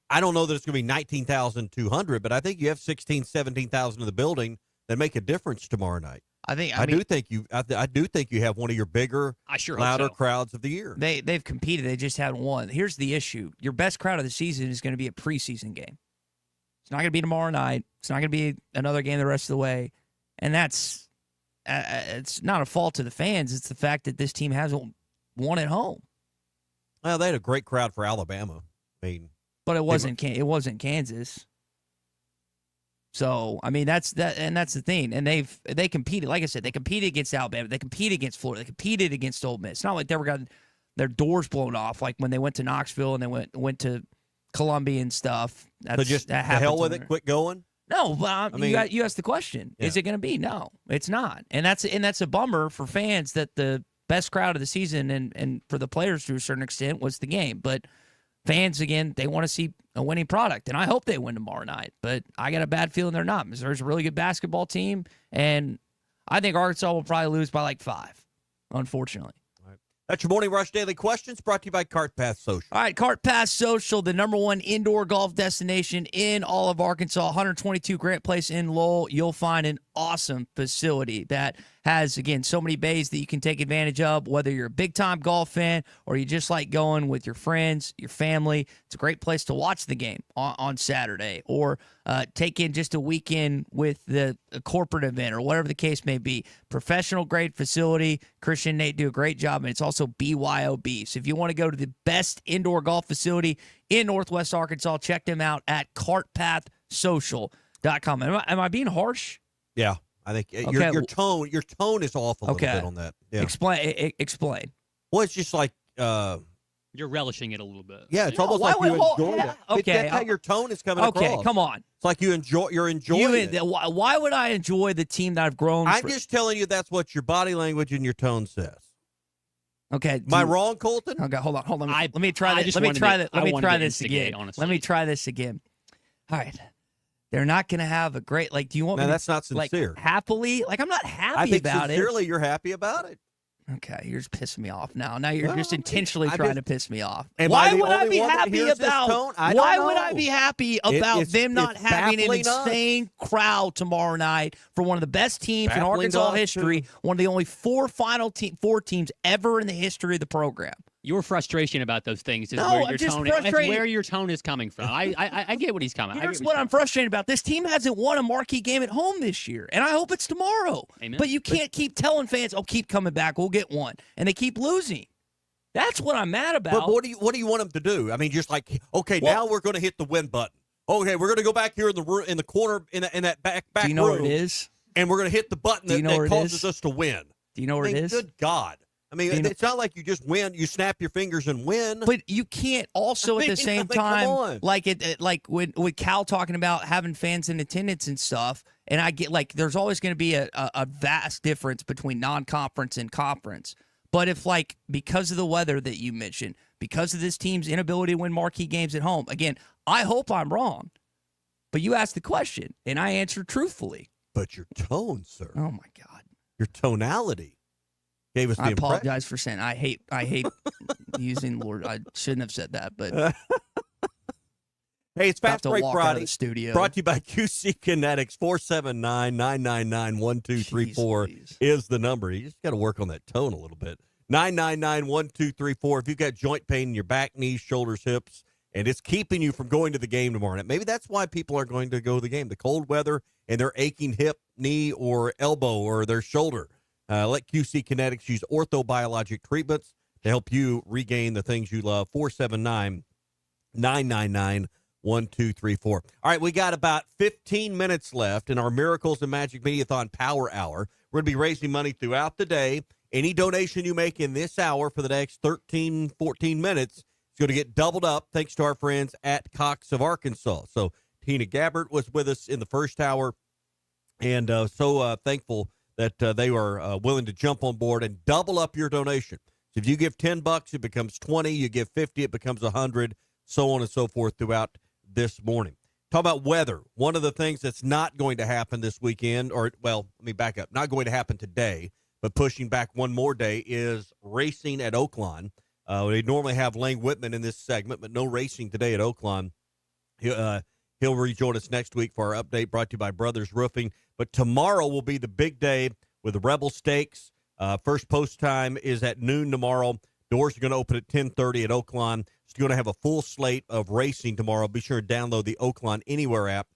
I don't know that it's going to be 19,200, but I think you have 16, 17,000 in the building that make a difference tomorrow night. I do think you have one of your bigger, louder crowds of the year. They've competed. They just haven't won. Here's the issue: your best crowd of the season is going to be a preseason game. It's not going to be tomorrow night. It's not going to be another game the rest of the way, and that's it's not a fault to the fans. It's the fact that this team hasn't won at home. Well, they had a great crowd for Alabama. I mean. But it wasn't Kansas. So, I mean, that's the thing. And they competed. Like I said, they competed against Alabama. They competed against Florida. They competed against Ole Miss. It's not like they got their doors blown off like when they went to Knoxville and they went to Columbia and stuff. So just the hell with it, quit going? No, but you asked the question. Yeah. Is it going to be? No, it's not. And that's a bummer for fans that the best crowd of the season and for the players to a certain extent was the game. But fans, again, they want to see a winning product, and I hope they win tomorrow night. But I got a bad feeling they're not. Missouri's a really good basketball team, and I think Arkansas will probably lose by like 5, unfortunately. All right. That's your Morning Rush Daily Questions, brought to you by Cart Path Social. All right, Cart Path Social, the #1 indoor golf destination in all of Arkansas, 122 Grant Place in Lowell. You'll find an awesome facility that has, again, so many bays that you can take advantage of, whether you're a big-time golf fan or you just like going with your friends, your family. It's a great place to watch the game on Saturday, or take in just a weekend with a corporate event or whatever the case may be. Professional-grade facility. Christian and Nate do a great job, and it's also BYOB. So if you want to go to the best indoor golf facility in Northwest Arkansas, check them out at cartpathsocial.com. Am I being harsh? Yeah. I think your tone is off a little bit on that. Yeah. Explain. Well, it's just like you're relishing it a little bit. Yeah, it's almost like you enjoy it. Okay, that's how your tone is coming across. Okay, come on. It's like you're enjoying it. Why would I enjoy the team that I've grown? I'm just telling you that's what your body language and your tone says. Okay. Am I wrong, Colton? Okay, hold on. Let me try this. Let me try this again. Honestly. Let me try this again. All right. They're not going to have a great, do you want me that's not sincere. Happily? I'm not happy I think about sincerely you're happy about it. Okay, you're just pissing me off now. Now you're just intentionally trying to piss me off. Why would I be happy about them not having an insane crowd tomorrow night for one of the best teams in Arkansas history, one of the only 4 teams ever in the history of the program? Your frustration about those things is where your tone is coming from. I get what he's coming. Here's what I'm frustrated about. This team hasn't won a marquee game at home this year, and I hope it's tomorrow. Amen. But you can't keep telling fans, keep coming back, we'll get one, and they keep losing. That's what I'm mad about. But what do you want them to do? I mean, just now we're going to hit the win button. Okay, we're going to go back here in the corner in that back room. Do you know where it is? And we're going to hit the button that causes us to win. Do you know where it is? Good God. I mean, it's not like you just win. You snap your fingers and win. But you can't also at the same time, like with Cal talking about having fans in attendance and stuff. And I get like there's always going to be a vast difference between non-conference and conference. But if like because of the weather that you mentioned, because of this team's inability to win marquee games at home, again, I hope I'm wrong. But you asked the question, and I answered truthfully. But your tone, sir. Oh my God. Your tonality gave us the I impression. apologize for saying I hate using the word. I shouldn't have said that, but hey, it's Fastbreak Friday. Studio. Brought to you by QC Kinetix. 479-999-1234 is the number. You just got to work on that tone a little bit. 999-1234. If you've got joint pain in your back, knees, shoulders, hips, and it's keeping you from going to the game tomorrow night, maybe that's why people are going to go to the game. The cold weather and their aching hip, knee, or elbow, or their shoulder. Let QC Kinetix use orthobiologic treatments to help you regain the things you love. 479-999-1234. All right, we got about 15 minutes left in our Miracles and Magic Mediathon Power Hour. We're going to be raising money throughout the day. Any donation you make in this hour for the next 13, 14 minutes is going to get doubled up thanks to our friends at Cox of Arkansas. So Tina Gabbert was with us in the first hour, and so thankful that they were willing to jump on board and double up your donation. So if you give $10, it becomes 20. You give 50, it becomes 100, so on and so forth throughout this morning. Talk about weather. One of the things that's not going to happen this weekend, or, well, let me back up, not going to happen today, but pushing back one more day, is racing at Oaklawn. They normally have Lane Whitman in this segment, but no racing today at Oaklawn. He'll rejoin us next week for our update brought to you by Brothers Roofing. But tomorrow will be the big day with the Rebel Stakes. First post time is at noon tomorrow. Doors are going to open at 10:30 at Oaklawn. It's going to have a full slate of racing tomorrow. Be sure to download the Oaklawn Anywhere app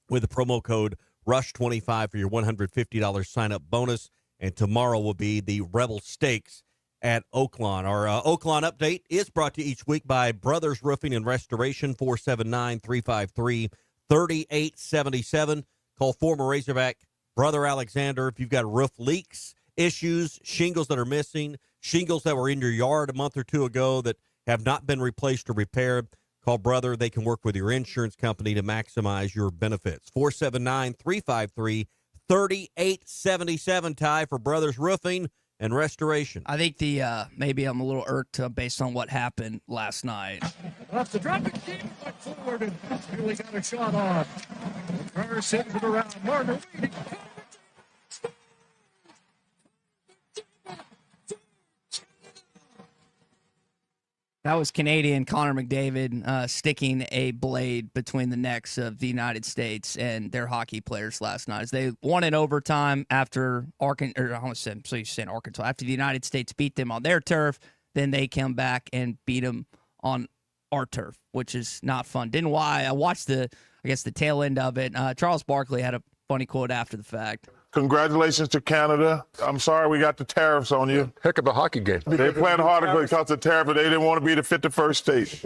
with the promo code RUSH25 for your $150 sign-up bonus. And tomorrow will be the Rebel Stakes at Oaklawn. Our Oaklawn update is brought to you each week by Brothers Roofing and Restoration, 479-353-3877. Call former Razorback Brother Alexander if you've got roof leaks, issues, shingles that are missing, shingles that were in your yard a month or two ago that have not been replaced or repaired. Call Brother. They can work with your insurance company to maximize your benefits. 479-353-3877, Ty, for Brothers Roofing and Restoration. I think maybe I'm a little irked based on what happened last night. Off the driving team, went forward and really got a shot on. The car sends it around. Martin waiting. That was Canadian Connor McDavid sticking a blade between the necks of the United States and their hockey players last night as they won in overtime after Arkansas. After the United States beat them on their turf, then they come back and beat them on our turf, which is not fun. I watched the tail end of it. Charles Barkley had a funny quote after the fact. Congratulations to Canada. I'm sorry we got the tariffs on you. Heck of a hockey game. They playing harder because of the tariff, but they didn't want to be the 51st state.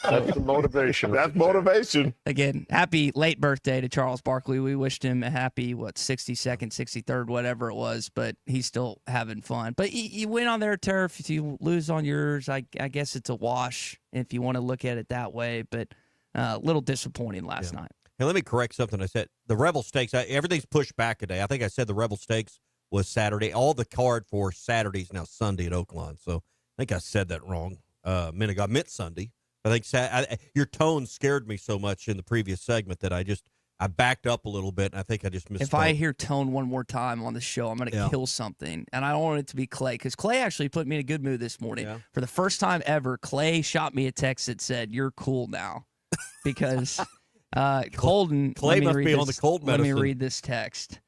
That's the motivation. That's motivation. Again, happy late birthday to Charles Barkley. We wished him a happy, 62nd, 63rd, whatever it was, but he's still having fun. But you win on their turf. If you lose on yours, I guess it's a wash if you want to look at it that way, but a little disappointing last night. Hey, let me correct something I said. The Rebel Stakes, everything's pushed back a day. I think I said the Rebel Stakes was Saturday. All the card for Saturday is now Sunday at Oaklawn. So I think I said that wrong a minute ago. I meant Sunday. I think your tone scared me so much in the previous segment that I backed up a little bit, and I think I just missed. If I hear tone one more time on the show, I'm going to kill something. And I don't want it to be Clay, because Clay actually put me in a good mood this morning. Yeah. For the first time ever, Clay shot me a text that said, "You're cool now," because Colton. Clay must be on the cold medicine. Let me read this text.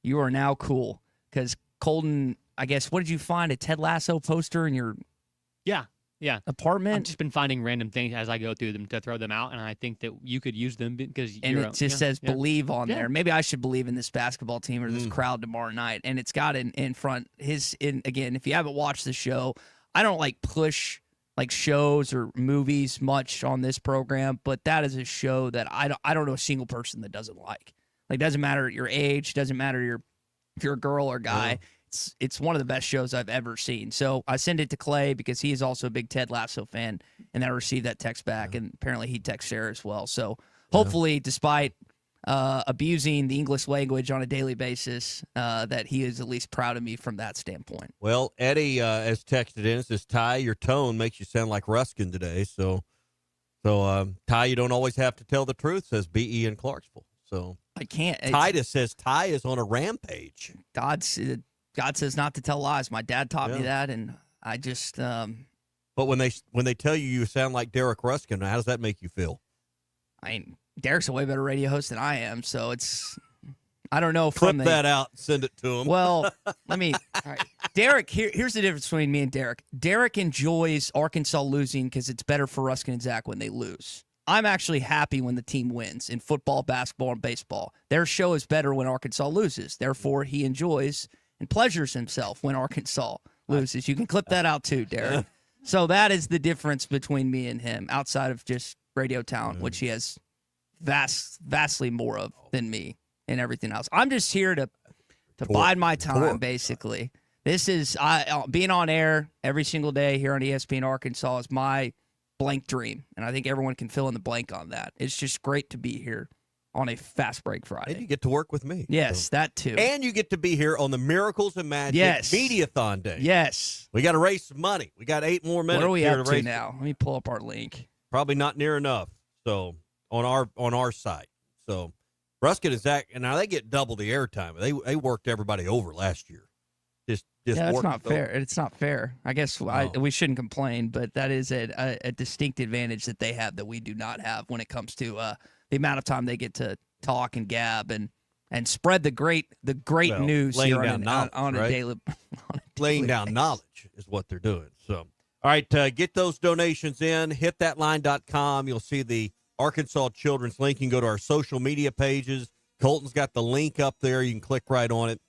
You are now cool, because Colton, I guess, what did you find? A Ted Lasso poster in your apartment? I've just been finding random things as I go through them to throw them out, and I think that you could use them because it just says believe on there. Maybe I should believe in this basketball team or this crowd tomorrow night. And it's got in front again, if you haven't watched the show, I don't push shows or movies much on this program, but that is a show that I don't know a single person that doesn't like. Doesn't matter your age, doesn't matter if you're a girl or guy. it's one of the best shows I've ever seen. So I send it to Clay because he is also a big Ted Lasso fan, and I received that text back, and apparently he texts Sarah as well. So hopefully, despite abusing the English language on a daily basis, that he is at least proud of me from that standpoint. Well, Eddie has texted in and says, Ty, your tone makes you sound like Ruskin today. So Ty, you don't always have to tell the truth, says B.E. in Clarksville. So I can't. Titus says Ty is on a rampage. God says not to tell lies. My dad taught me that, and I just. But when they tell you sound like Derek Ruskin, how does that make you feel? I mean, Derek's a way better radio host than I am, so it's. I don't know. Clip that out and send it to him. Well, let me. All right. Derek, here's the difference between me and Derek. Derek enjoys Arkansas losing because it's better for Ruskin and Zach when they lose. I'm actually happy when the team wins in football, basketball, and baseball. Their show is better when Arkansas loses. Therefore, he enjoys and pleasures himself when Arkansas loses. You can clip that out too, Derek. So that is the difference between me and him, outside of just radio talent, which he has vastly more of than me and everything else. I'm just here to bide my time, basically. This is being on air every single day here on ESPN Arkansas is my blank dream, and I think everyone can fill in the blank on that. It's just great to be here on a Fast Break Friday. And you get to work with me. Yes, that too. And you get to be here on the Miracles and Magic Mediathon Day. Yes. We got to raise some money. We got 8 more minutes. What are we here up to now? Let me pull up our link. Probably not near enough. So on our site. So Ruskin and Zach, and now they get double the airtime. They worked everybody over last year. That's not fair. It's not fair. I guess we shouldn't complain, but that is a distinct advantage that they have that we do not have when it comes to the amount of time they get to talk and gab and spread the great news here on a daily. Laying down knowledge is what they're doing. So, all right, get those donations in. Hit thatline.com. You'll see the Arkansas Children's link. You can go to our social media pages. Colton's got the link up there. You can click right on it.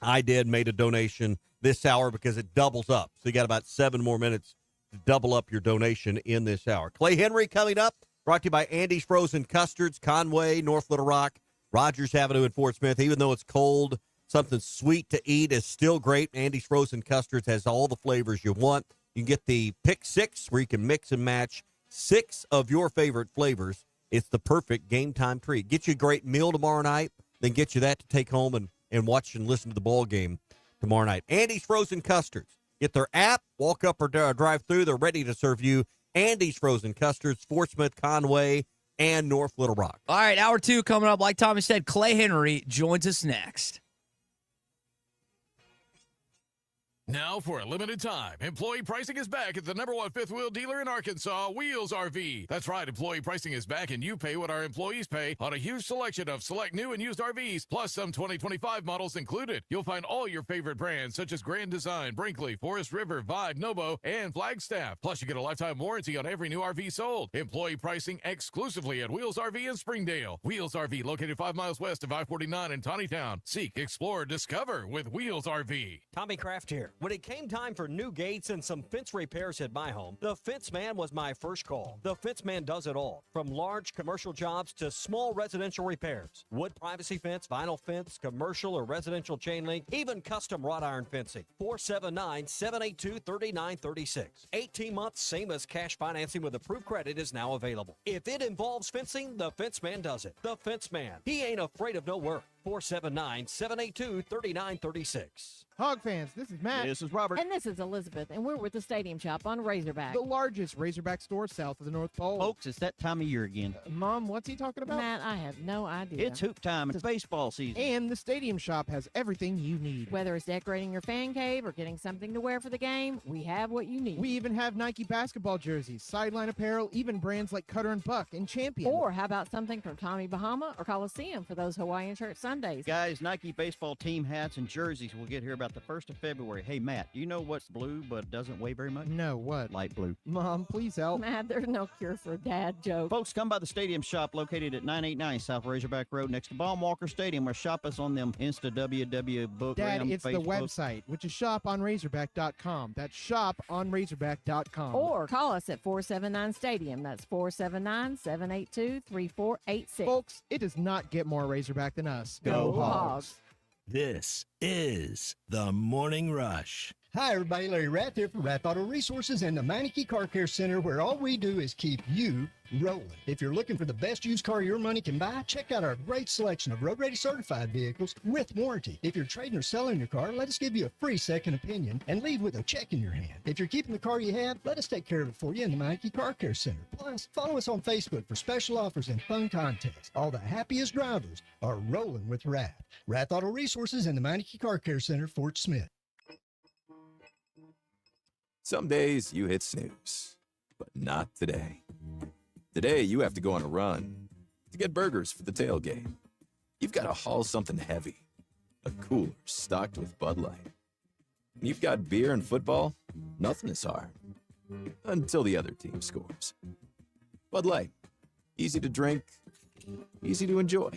I made a donation this hour because it doubles up. So you got about 7 more minutes to double up your donation in this hour. Clay Henry coming up, brought to you by Andy's Frozen Custards, Conway, North Little Rock, Rogers Avenue in Fort Smith. Even though it's cold, something sweet to eat is still great. Andy's Frozen Custards has all the flavors you want. You can get the Pick 6 where you can mix and match 6 of your favorite flavors. It's the perfect game time treat. Get you a great meal tomorrow night, then get you that to take home and watch and listen to the ball game tomorrow night. Andy's Frozen Custards. Get their app, walk up or drive through. They're ready to serve you. Andy's Frozen Custards, Fort Smith, Conway, and North Little Rock. All right, hour 2 coming up. Like Tommy said, Clay Henry joins us next. Now, for a limited time, employee pricing is back at the #1 fifth wheel dealer in Arkansas, Wheels RV. That's right, employee pricing is back, and you pay what our employees pay on a huge selection of select new and used RVs, plus some 2025 models included. You'll find all your favorite brands, such as Grand Design, Brinkley, Forest River, Vibe, Nobo, and Flagstaff. Plus, you get a lifetime warranty on every new RV sold. Employee pricing exclusively at Wheels RV in Springdale. Wheels RV, located 5 miles west of I-49 in Tawnytown. Seek, explore, discover with Wheels RV. Tommy Kraft here. When it came time for new gates and some fence repairs at my home, the Fence Man was my first call. The Fence Man does it all, from large commercial jobs to small residential repairs. Wood privacy fence, vinyl fence, commercial or residential chain link, even custom wrought iron fencing. 479-782-3936. 18 months, same as cash financing with approved credit is now available. If it involves fencing, the Fence Man does it. The Fence Man. He ain't afraid of no work. 479-782-3936. Hog fans, this is Matt. This is Robert. And this is Elizabeth, and we're with the Stadium Shop on Razorback, the largest Razorback store south of the North Pole. Folks, it's that time of year again. Mom, what's he talking about? Matt, I have no idea. It's hoop time. It's baseball season. And the Stadium Shop has everything you need. Whether it's decorating your fan cave or getting something to wear for the game, we have what you need. We even have Nike basketball jerseys, sideline apparel, even brands like Cutter and Buck and Champion. Or how about something from Tommy Bahama or Coliseum for those Hawaiian shirt Sundays? Guys, Nike baseball team hats and jerseys will get here about the 1st of February. Hey, Matt, do you know what's blue but doesn't weigh very much? No, what? Light blue. Mom, please help. Matt, there's no cure for a dad joke. Folks, come by the Stadium Shop located at 989 South Razorback Road next to Baum-Walker Stadium, or shop us on them Insta WW book. Dad, it's Facebook. The website, which is shoponrazorback.com. That's shoponrazorback.com. Or call us at 479-STADIUM. That's 479-782-3486. Folks, it does not get more Razorback than us. Go Hogs. This is the Morning Rush. Hi, everybody. Larry Rath here from Rath Auto Resources and the Meineke Car Care Center, where all we do is keep you rolling. If you're looking for the best used car your money can buy, check out our great selection of road-ready certified vehicles with warranty. If you're trading or selling your car, let us give you a free second opinion and leave with a check in your hand. If you're keeping the car you have, let us take care of it for you in the Meineke Car Care Center. Plus, follow us on Facebook for special offers and fun contests. All the happiest drivers are rolling with Rath. Rath Auto Resources and the Meineke Car Care Center, Fort Smith. Some days you hit snooze, but not today. Today you have to go on a run to get burgers for the tailgate. You've got to haul something heavy, a cooler stocked with Bud Light. You've got beer and football, nothing is hard, until the other team scores. Bud Light, easy to drink, easy to enjoy.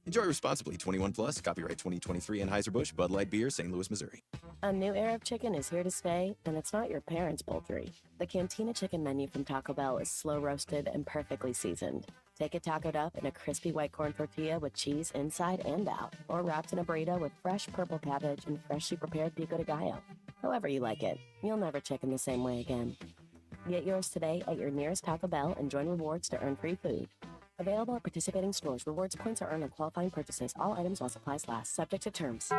Enjoy responsibly. 21 plus. Copyright 2023 Anheuser-Busch Bud Light Beer, St. Louis, Missouri. A new era of chicken is here to stay, and it's not your parents' poultry. The Cantina Chicken menu from Taco Bell is slow roasted and perfectly seasoned. Take it tacoed up in a crispy white corn tortilla with cheese inside and out, or wrapped in a burrito with fresh purple cabbage and freshly prepared pico de gallo. However you like it, you'll never chicken the same way again. Get yours today at your nearest Taco Bell and join rewards to earn free food. Available at participating stores. Rewards points are earned on qualifying purchases. All items while supplies last. Subject to terms.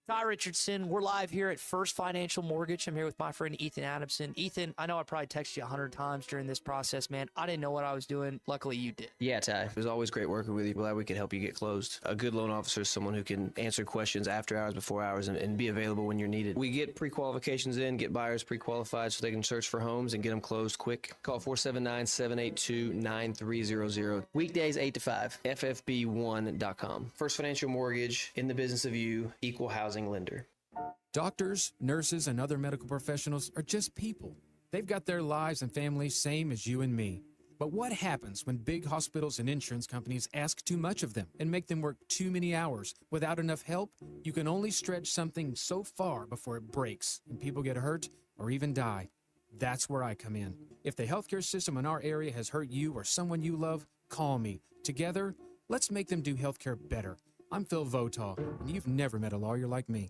Ty Richardson, we're live here at First Financial Mortgage. I'm here with my friend Ethan Adamson. Ethan, I know I probably texted you 100 times during this process, man. I didn't know what I was doing. Luckily, you did. Yeah, Ty. It was always great working with you. Glad we could help you get closed. A good loan officer is someone who can answer questions after hours, before hours, and be available when you're needed. We get pre-qualifications in, get buyers pre-qualified so they can search for homes and get them closed quick. Call 479-782-9300. Weekdays 8 to 5. FFB1.com. First Financial Mortgage, in the business of you, equal housing lender. Doctors, nurses, and other medical professionals are just people. They've got their lives and families same as you and me. But what happens when big hospitals and insurance companies ask too much of them and make them work too many hours without enough help? You can only stretch something so far before it breaks and people get hurt or even die. That's where I come in. If the healthcare system in our area has hurt you or someone you love, call me. Together, let's make them do healthcare better. I'm Phil Votaw, and you've never met a lawyer like me.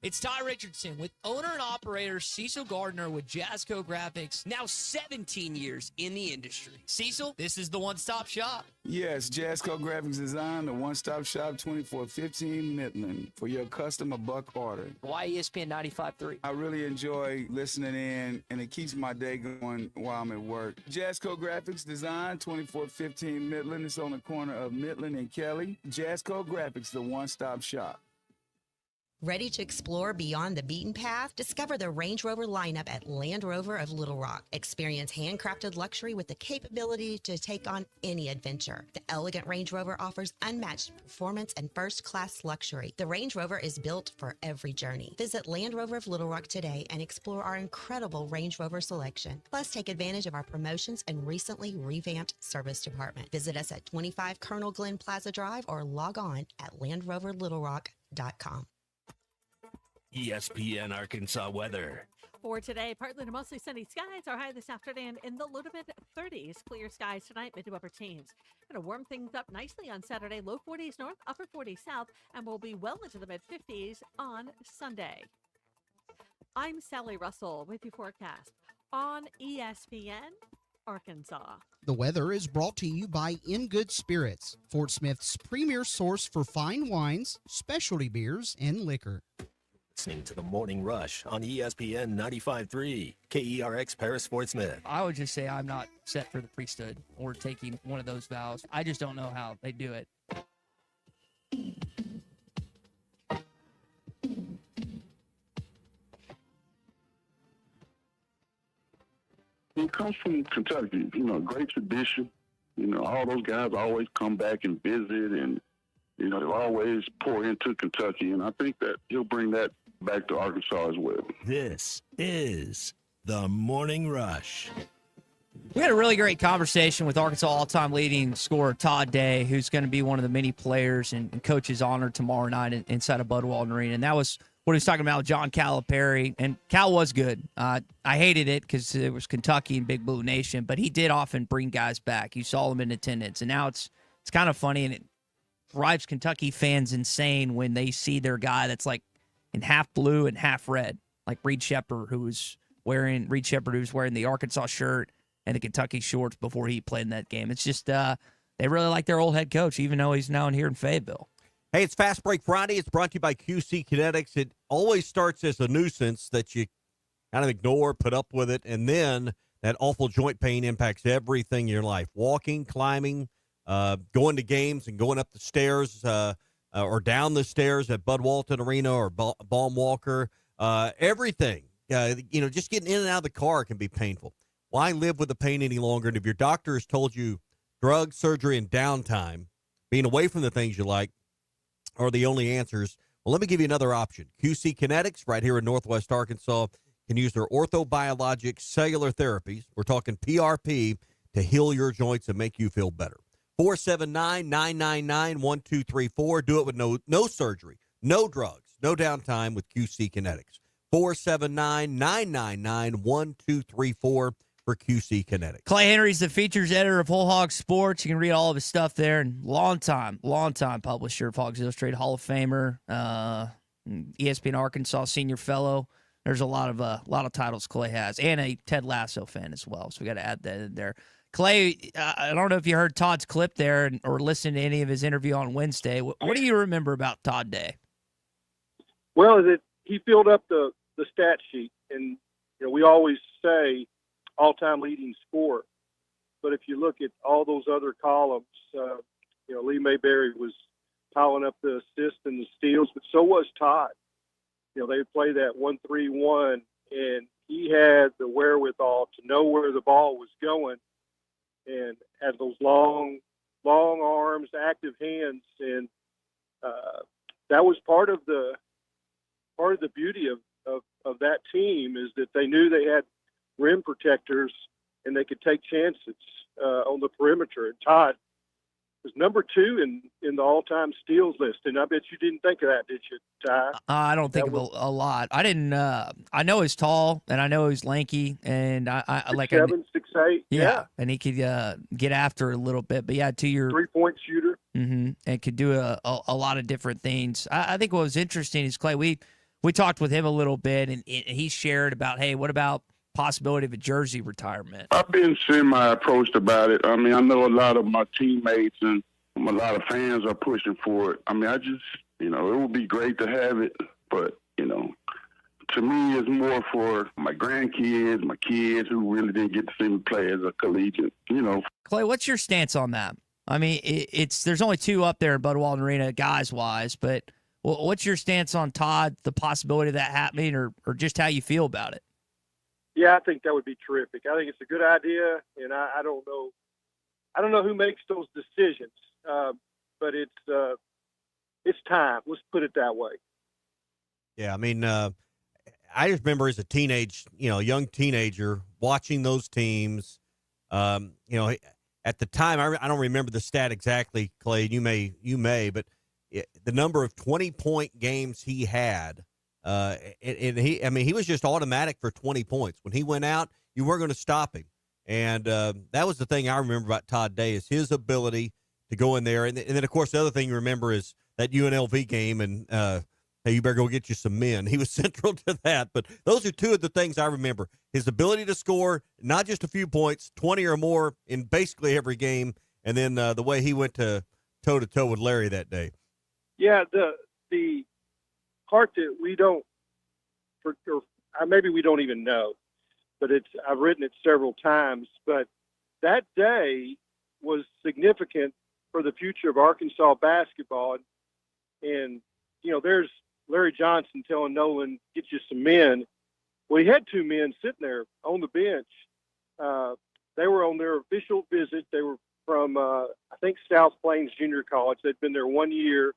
It's Ty Richardson with owner and operator Cecil Gardner with Jazzco Graphics, now 17 years in the industry. Cecil, this is the one-stop shop. Yes, Jazzco Graphics Design, the one-stop shop, 2415 Midland, for your custom or buck order. Why ESPN 95.3? I really enjoy listening in, and it keeps my day going while I'm at work. Jazzco Graphics Design, 2415 Midland. It's on the corner of Midland and Kelly. Jazzco Graphics, the one-stop shop. Ready to explore beyond the beaten path? Discover the Range Rover lineup at Land Rover of Little Rock. Experience handcrafted luxury with the capability to take on any adventure. The elegant Range Rover offers unmatched performance and first-class luxury. The Range Rover is built for every journey. Visit Land Rover of Little Rock today and explore our incredible Range Rover selection. Plus, take advantage of our promotions and recently revamped service department. Visit us at 25 Colonel Glenn Plaza Drive or log on at LandRoverLittleRock.com. ESPN Arkansas weather. For today, partly to mostly sunny skies. Our high this afternoon in the low to mid 30s. Clear skies tonight, mid to upper teens. Going to warm things up nicely on Saturday. Low 40s north, upper 40s south, and we'll be well into the mid 50s on Sunday. I'm Sally Russell with your forecast on ESPN Arkansas. The weather is brought to you by In Good Spirits, Fort Smith's premier source for fine wines, specialty beers, and liquor. Listening to the Morning Rush on ESPN 95.3, KERX Paris Fort Smith. I would just say I'm not set for the priesthood or taking one of those vows. I just don't know how they do it. It comes from Kentucky, great tradition. All those guys always come back and visit, and, they always pour into Kentucky. And I think that he'll bring that back to Arkansas as well. This is the Morning Rush. We had a really great conversation with Arkansas all-time leading scorer Todd Day, who's going to be one of the many players and coaches honored tomorrow night inside of Bud Walton Arena. And that was what he was talking about with John Calipari. And Cal was good. I hated it because it was Kentucky and Big Blue Nation, but he did often bring guys back. You saw them in attendance. And now it's kind of funny, and drives Kentucky fans insane when they see their guy that's like in half blue and half red, like Reed Sheppard, who's wearing the Arkansas shirt and the Kentucky shorts before he played in that game. It's just they really like their old head coach, even though he's now in here in Fayetteville. Hey, it's Fast Break Friday. It's brought to you by QC Kinetix. It always starts as a nuisance that you kind of ignore, put up with it, and then that awful joint pain impacts everything in your life. Walking, climbing, going to games and going up the stairs or down the stairs at Bud Walton Arena or Baum Walker, everything. Just getting in and out of the car can be painful. Why live with the pain any longer? And if your doctor has told you drugs, surgery, and downtime, being away from the things you like, are the only answers, well, let me give you another option. QC Kinetix, right here in Northwest Arkansas, can use their orthobiologic cellular therapies. We're talking PRP to heal your joints and make you feel better. 479-999-1234. Do it with no surgery, no drugs, no downtime with QC Kinetix. 479-999-1234 for QC Kinetix. Clay Henry's the features editor of Whole Hog Sports. You can read all of his stuff there. And long time publisher of Hogs Illustrated, Hall of Famer, ESPN Arkansas Senior Fellow. There's a lot of titles Clay has, and a Ted Lasso fan as well. So we got to add that in there. Clay, I don't know if you heard Todd's clip there or listened to any of his interview on Wednesday. What do you remember about Todd Day? Well, he filled up the stat sheet, and we always say all-time leading scorer. But if you look at all those other columns, Lee Mayberry was piling up the assists and the steals, but so was Todd. They play that 1-3-1, and he had the wherewithal to know where the ball was going and had those long arms, active hands, and that was part of the beauty of that team is that they knew they had rim protectors and they could take chances on the perimeter. And Todd was number 2 in the all-time steals list, and I bet you didn't think of that, did you, Ty? I don't think of a lot. I didn't. I know he's tall, and I know he's lanky, and I like 6'7", 6'8". Yeah, and he could get after it a little bit. But yeah, to your 3-point shooter, and could do a lot of different things. I think what was interesting is Clay. We talked with him a little bit, and he shared about, hey, what about possibility of a jersey retirement? I've been semi-approached about it. I mean, I know a lot of my teammates and a lot of fans are pushing for it. I mean, I just, it would be great to have it, but, to me, it's more for my grandkids, my kids who really didn't get to see me play as a collegiate, Clay, what's your stance on that? I mean, there's only 2 up there in Bud Walton Arena, guys-wise, but what's your stance on Todd, the possibility of that happening, or just how you feel about it? Yeah, I think that would be terrific. I think it's a good idea, and I don't know who makes those decisions, but it's time. Let's put it that way. Yeah, I mean, I just remember as a young teenager watching those teams. At the time, I don't remember the stat exactly, Clay. You may, but the number of 20-point games he had. He was just automatic for 20 points. When he went out, you weren't going to stop him. And that was the thing I remember about Todd Day is his ability to go in there. And then, of course, the other thing you remember is that UNLV game and, hey, you better go get you some men. He was central to that. But those are 2 of the things I remember. His ability to score, not just a few points, 20 or more in basically every game, and then the way he went to toe-to-toe with Larry that day. Yeah, the part that we don't, maybe we don't even know, but I've written it several times, but that day was significant for the future of Arkansas basketball. And there's Larry Johnson telling Nolan, get you some men. Well, he had 2 men sitting there on the bench. They were on their official visit. They were from, I think, South Plains Junior College. They'd been there 1 year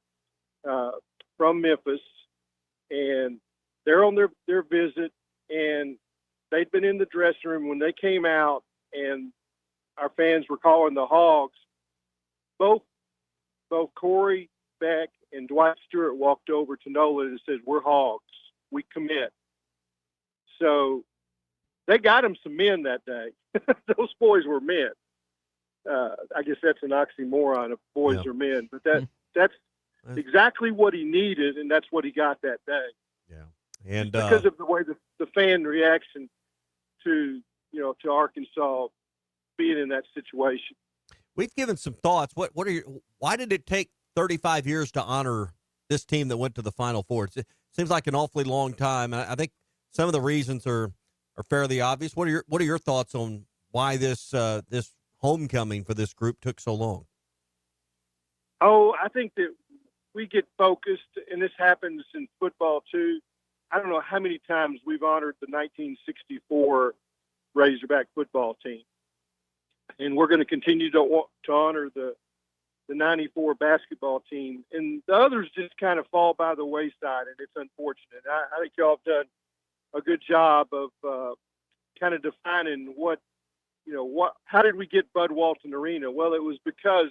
from Memphis. And they're on their visit, and they'd been in the dressing room when they came out, and our fans were calling the Hogs. Both Corey Beck and Dwight Stewart walked over to Nolan and said, "We're Hogs. We commit." So they got him some men that day. Those boys were men. I guess that's an oxymoron if boys are men, but that's exactly what he needed, and that's what he got that day. And because of the way the fan reaction to Arkansas being in that situation. We've given some thoughts. Why did it take 35 years to honor this team that went to the Final Four? It seems like an awfully long time. I think some of the reasons are fairly obvious. What are your thoughts on why this homecoming for this group took so long? Oh, I think that we get focused, and this happens in football too. I don't know how many times we've honored the 1964 Razorback football team, and we're going to continue to honor the 94 basketball team, and the others just kind of fall by the wayside, and it's unfortunate. I think y'all have done a good job of kind of defining how did we get Bud Walton Arena? Well, it was because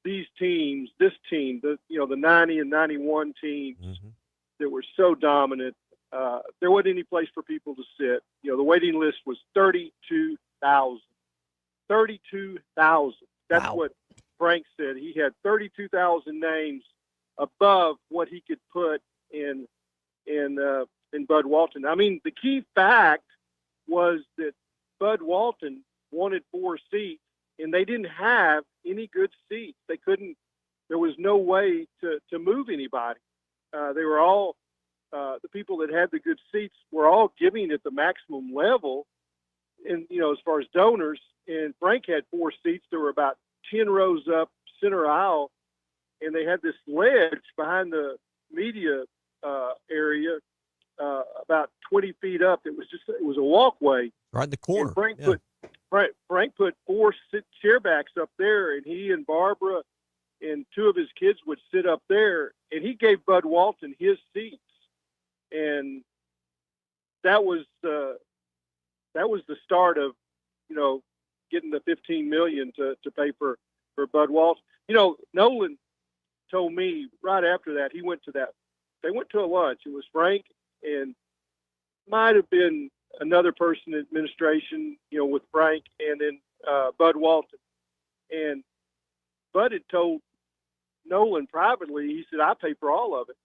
these teams, this team, the 90 and 91 teams that were so dominant, there wasn't any place for people to sit. The waiting list was 32,000. 32,000. That's what Frank said. He had 32,000 names above what he could put in Bud Walton. I mean, the key fact was that Bud Walton wanted 4 seats, and they didn't have any good seats. They couldn't. There was no way to move anybody. They were all the people that had the good seats were all giving at the maximum level, and as far as donors. And Frank had 4 seats. There were about 10 rows up center aisle, and they had this ledge behind the media area, about 20 feet up. It was a walkway right in the corner. And Frank put 4 chairbacks up there, and he and Barbara and 2 of his kids would sit up there, and he gave Bud Walton his seats, and that was the start of getting the $15 million to pay for Bud Walton. Nolan told me right after that they went to a lunch. It was Frank and might have been another person in administration, with Frank, and then Bud Walton. And Bud had told Nolan privately, he said, I pay for all of it.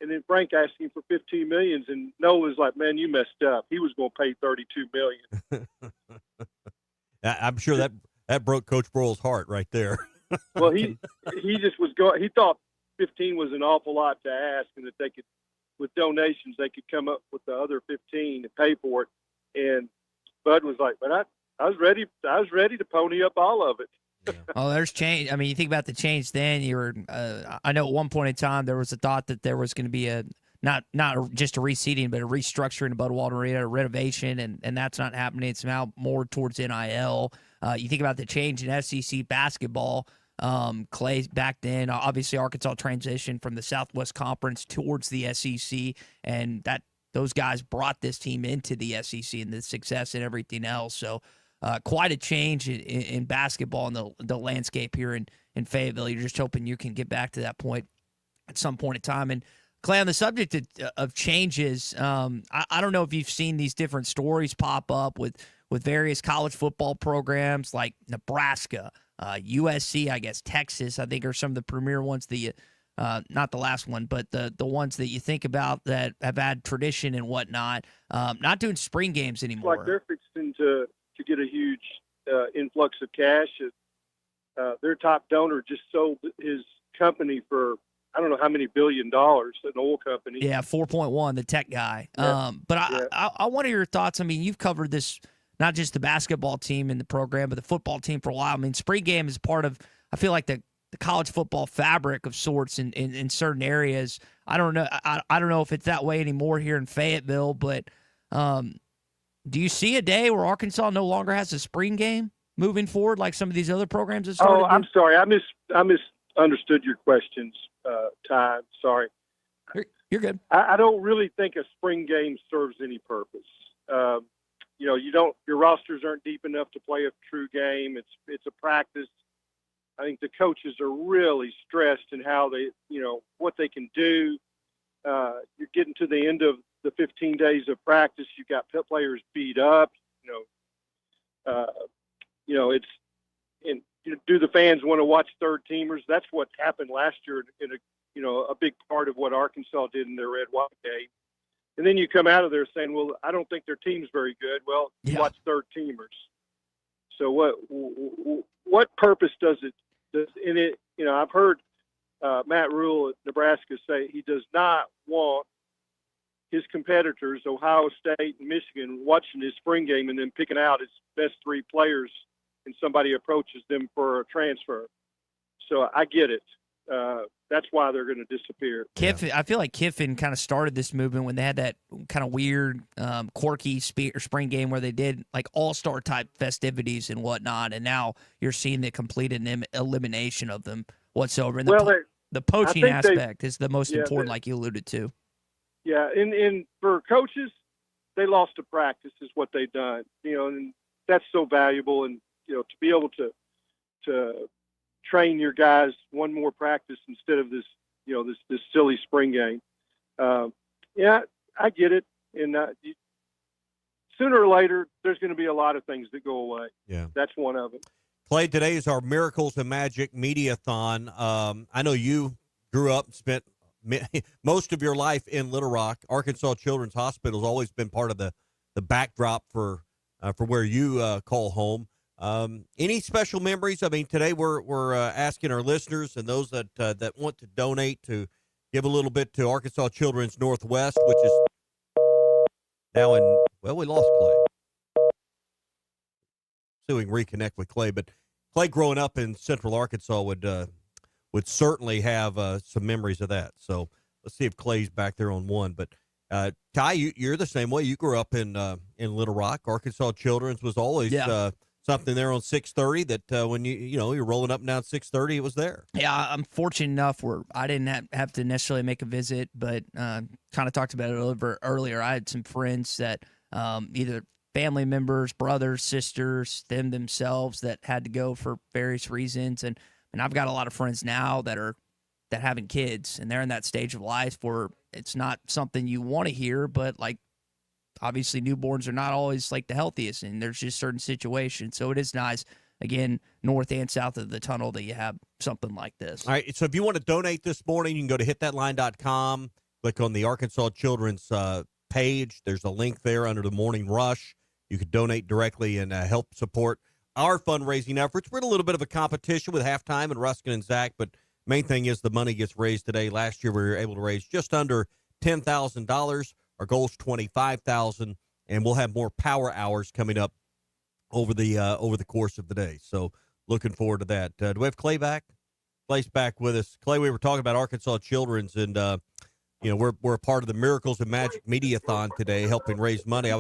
And then Frank asked him for $15 million, and Nolan's like, man, you messed up. He was going to pay $32 million. I'm sure that broke Coach Broyles' heart right there. Well, he just was he thought 15 was an awful lot to ask, and that they could, with donations, they could come up with the other 15 and pay for it. And Bud was like, but I was ready to pony up all of it. Oh, there's change. I mean, you think about the change then. You were, I know at one point in time there was a thought that there was going to be a not just a reseeding, but a restructuring of Bud Walton Arena, a renovation, and that's not happening. It's now more towards NIL. You think about the change in SEC basketball. Clay back then, obviously Arkansas transitioned from the Southwest Conference towards the SEC, and those guys brought this team into the SEC and the success and everything else. So quite a change in basketball and the landscape here in Fayetteville. You're just hoping you can get back to that point at some point in time. And Clay, on the subject of changes, I don't know if you've seen these different stories pop up with various college football programs like Nebraska, USC, I guess, Texas, I think are some of the premier ones that not the last one, but the ones that you think about that have had tradition and whatnot, not doing spring games anymore. Like they're fixing to get a huge influx of cash. Their top donor just sold his company for I don't know how many $1 billion, an oil company. Yeah, 4.1, the tech guy. Yeah. But I want your thoughts. I mean, you've covered this, not just the basketball team in the program, but the football team for a while. I mean, spring game is part of, I feel like, the college football fabric of sorts in certain areas. I don't know. I don't know if it's that way anymore here in Fayetteville, but do you see a day where Arkansas no longer has a spring game moving forward like some of these other programs have started? Oh, I'm sorry. I misunderstood your questions, Ty. Sorry. You're good. I don't really think a spring game serves any purpose. Your rosters aren't deep enough to play a true game. It's a practice. I think the coaches are really stressed in how they, what they can do. You're getting to the end of the 15 days of practice. You've got players beat up. It's do the fans want to watch third teamers? That's what happened last year in a big part of what Arkansas did in their red-white game. And then you come out of there saying, well, I don't think their team's very good. Well, you watch third teamers. So what purpose does it? I've heard Matt Rule at Nebraska say he does not want his competitors, Ohio State and Michigan, watching his spring game and then picking out his best three players and somebody approaches them for a transfer. So I get it. That's why they're going to disappear. Kiffin, I feel like Kiffin kind of started this movement when they had that kind of weird, quirky spring game where they did like all-star type festivities and whatnot, and now you're seeing the complete elimination of them whatsoever. And the poaching aspect is the most important, like you alluded to. Yeah, and for coaches, they lost a practice is what they've done. And that's so valuable, and to be able to train your guys one more practice instead of this silly spring game. I get it. And sooner or later, there's going to be a lot of things that go away. Yeah. That's one of them. Clay, today is our Miracles and Magic Mediathon. I know you grew up and spent most of your life in Little Rock. Arkansas Children's Hospital has always been part of the backdrop for where you call home. Any special memories? I mean, today we're asking our listeners and those that want to donate to give a little bit to Arkansas Children's Northwest, which is now we lost Clay. See if we can reconnect with Clay. But Clay, growing up in Central Arkansas, would certainly have some memories of that. So let's see if Clay's back there on one. But Ty, you're the same way. You grew up in Little Rock. Arkansas Children's was always something there on 630 that when you're rolling up and down 630, it was there. Yeah, I'm fortunate enough where I didn't have to necessarily make a visit, but kind of talked about it earlier. I had some friends that either family members, brothers, sisters, them themselves that had to go for various reasons. And I've got a lot of friends now that having kids, and they're in that stage of life where it's not something you want to hear, but like obviously newborns are not always like the healthiest, and there's just certain situations. So it is nice, again, north and south of the tunnel, that you have something like this. All right, so if you want to donate this morning, you can go to hitthatline.com, click on the Arkansas Children's page. There's a link there under the Morning Rush. You could donate directly and help support our fundraising efforts. We're in a little bit of a competition with Halftime and Ruskin and Zach, but main thing is the money gets raised today. Last year we were able to raise just under $10,000. Our goal is $25,000, and we'll have more power hours coming up over the course of the day. So looking forward to that. Do we have Clay back? Clay's back with us. Clay, we were talking about Arkansas Children's, and we're a part of the Miracles and Magic Mediathon today, helping raise money. I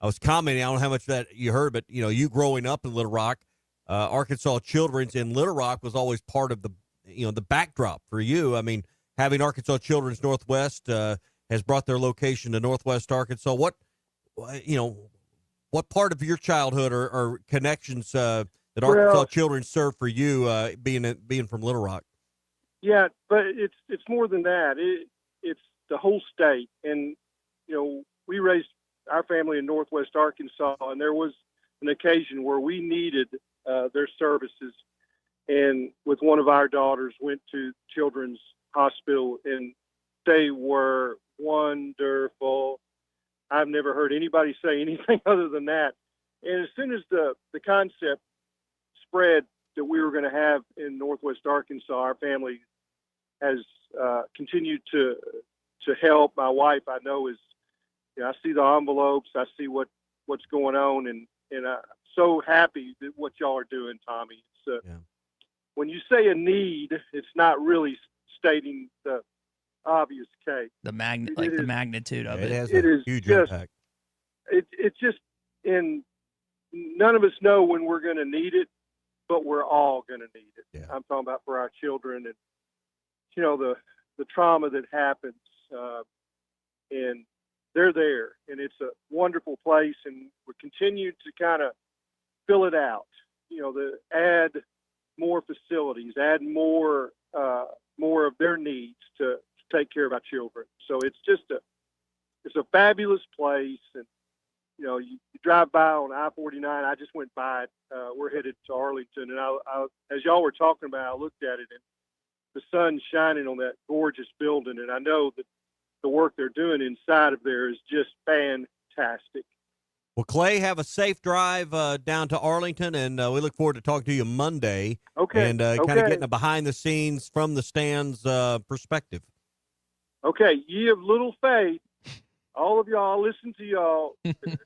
was commenting, I don't know how much of that you heard, but you growing up in Little Rock, Arkansas Children's in Little Rock was always part of the backdrop for you. I mean, having Arkansas Children's Northwest has brought their location to Northwest Arkansas. What part of your childhood or connections that Arkansas Children served for you, being from Little Rock? Yeah, but it's more than that. It's the whole state, and we raised our family in Northwest Arkansas, and there was an occasion where we needed their services, and with one of our daughters went to Children's Hospital, and they were wonderful. I've never heard anybody say anything other than that. And as soon as the concept spread that we were going to have in Northwest Arkansas, our family has continued to help. My wife, I know, is I see the envelopes, I see what's going on, and I'm so happy that what y'all are doing, Tommy. It's when you say a need, it's not really stating the obvious case. The magnitude of it. It has a huge impact. It's just, and none of us know when we're going to need it, but we're all going to need it. Yeah. I'm talking about for our children, and the trauma that happens, and they're there, and it's a wonderful place, and we continue to kind of fill it out. Add more facilities, add more of their needs to take care of our children. So it's just it's a fabulous place, and you drive by on I-49. I just went by it. We're headed to Arlington, and I as y'all were talking about, I looked at it, and the sun's shining on that gorgeous building, and I know that the work they're doing inside of there is just fantastic. Well, Clay, have a safe drive down to Arlington, and we look forward to talking to you Monday. Okay. And kind of getting a behind-the-scenes, from-the-stands perspective. Okay, ye of little faith, all of y'all, listen to y'all.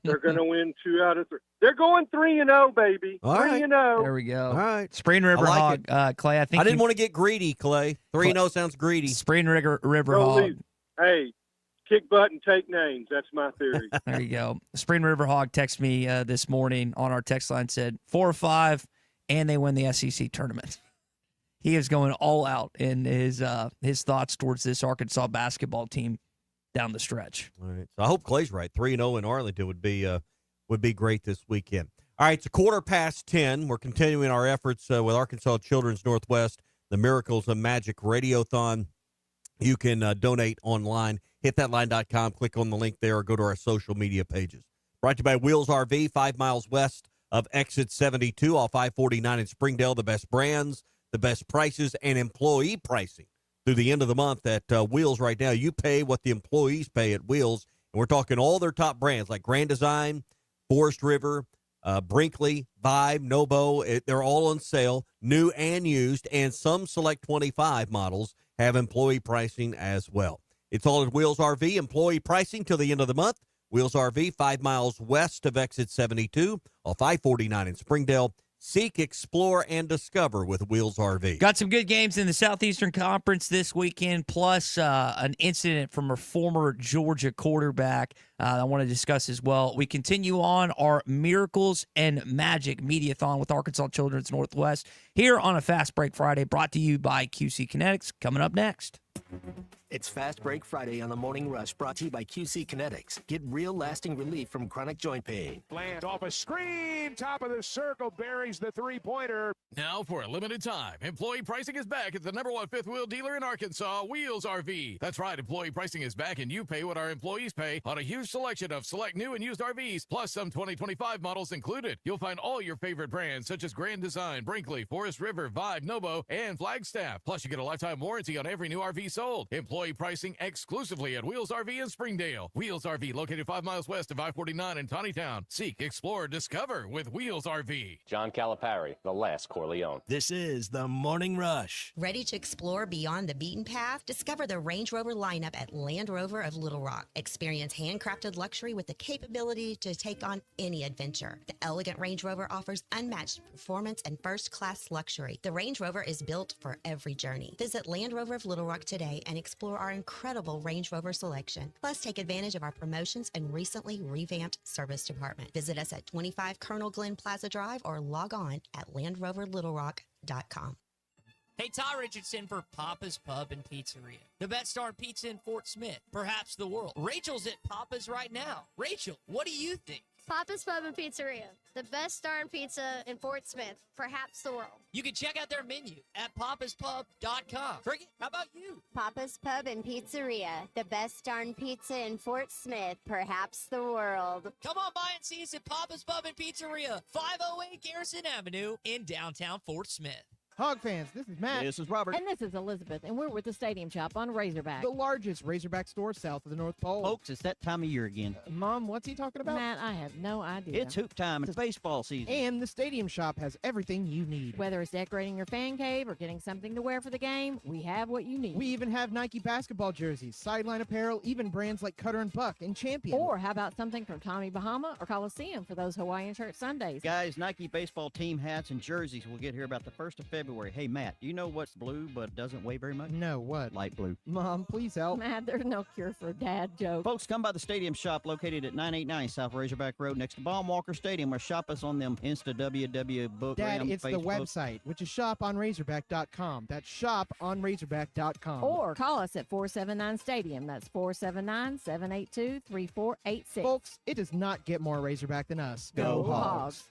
They're going to win 2 out of 3. They're going 3-0, baby. 3-0. There we go. All right. Spring River I Hog, like Clay. I think I didn't want to get greedy, Clay. 3-0 sounds greedy. Spring River Go Hog. leave. Hey, kick butt and take names. That's my theory. There you go. Spring River Hog texted me this morning on our text line, said 4 or 5, and they win the SEC tournament. He is going all out in his thoughts towards this Arkansas basketball team down the stretch. All right. So I hope Clay's right. 3-0 in Arlington would be great this weekend. All right, it's 10:15. We're continuing our efforts with Arkansas Children's Northwest, the Miracles of Magic Radiothon. You can donate online. Hit thatline.com, click on the link there, or go to our social media pages. Brought to you by Wheels RV, 5 miles west of Exit 72 off I-49 in Springdale. The best brands, the best prices, and employee pricing through the end of the month at Wheels right now. You pay what the employees pay at Wheels, and we're talking all their top brands like Grand Design, Forest River, Brinkley, Vibe, Nobo. They're all on sale, new and used, and some select 25 models have employee pricing as well. It's all at Wheels RV, employee pricing till the end of the month. Wheels RV, 5 miles west of Exit 72 off I-49 in Springdale. Seek, explore, and discover with Wheels RV. Got some good games in the Southeastern Conference this weekend, plus an incident from a former Georgia quarterback I want to discuss as well. We continue on our Miracles and Magic Mediathon with Arkansas Children's Northwest here on a Fast Break Friday, brought to you by QC Kinetix. Coming up next. It's Fast Break Friday on the Morning Rush, brought to you by QC Kinetix. Get real lasting relief from chronic joint pain. Land off a screen, top of the circle, buries the three-pointer. Now, for a limited time, employee pricing is back at the #1 fifth wheel dealer in Arkansas, Wheels RV. That's right, employee pricing is back, and you pay what our employees pay on a huge selection of select new and used RVs, plus some 2025 models included. You'll find all your favorite brands, such as Grand Design, Brinkley, Forest River, Vibe, Nobo, and Flagstaff. Plus, you get a lifetime warranty on every new RV sold. Employee pricing exclusively at Wheels RV in Springdale. Wheels RV, located 5 miles west of I-49 in Tawnytown. Seek, explore, discover with Wheels RV. John Calipari, the last Corleone. This is the Morning Rush. Ready to explore beyond the beaten path? Discover the Range Rover lineup at Land Rover of Little Rock. Experience handcrafted luxury with the capability to take on any adventure. The elegant Range Rover offers unmatched performance and first-class luxury. The Range Rover is built for every journey. Visit Land Rover of Little Rock today and explore our incredible Range Rover selection. Plus, take advantage of our promotions and recently revamped service department. Visit us at 25 Colonel Glenn Plaza Drive or log on at LandRoverLittleRock.com. Hey, Ty Richardson for Papa's Pub and Pizzeria. The best darn pizza in Fort Smith, perhaps the world. Rachel's at Papa's right now. Rachel, what do you think? Papa's Pub and Pizzeria. The best darn pizza in Fort Smith, perhaps the world. You can check out their menu at papaspub.com. Cricket, how about you? Papa's Pub and Pizzeria. The best darn pizza in Fort Smith, perhaps the world. Come on by and see us at Papa's Pub and Pizzeria, 508 Garrison Avenue in downtown Fort Smith. Hog fans, this is Matt. This is Robert. And this is Elizabeth, and we're with the Stadium Shop on Razorback. The largest Razorback store south of the North Pole. Folks, it's that time of year again. Mom, what's he talking about? Matt, I have no idea. It's hoop time. It's baseball season. And the Stadium Shop has everything you need. Whether it's decorating your fan cave or getting something to wear for the game, we have what you need. We even have Nike basketball jerseys, sideline apparel, even brands like Cutter & Buck and Champion. Or how about something from Tommy Bahama or Coliseum for those Hawaiian shirt Sundays? Guys, Nike baseball team hats and jerseys will get here about the 1st of February. Hey, Matt, you know what's blue but doesn't weigh very much? No, what? Light blue. Mom, please help. Matt, there's no cure for a dad joke. Folks, come by the Stadium Shop located at 989 South Razorback Road next to Baum-Walker Stadium, or shop us on them Insta WW book. Dad, it's Facebook. the website, which is shoponrazorback.com. That's shoponrazorback.com. Or call us at 479-STADIUM. That's 479-782-3486. Folks, it does not get more Razorback than us. Go Hogs.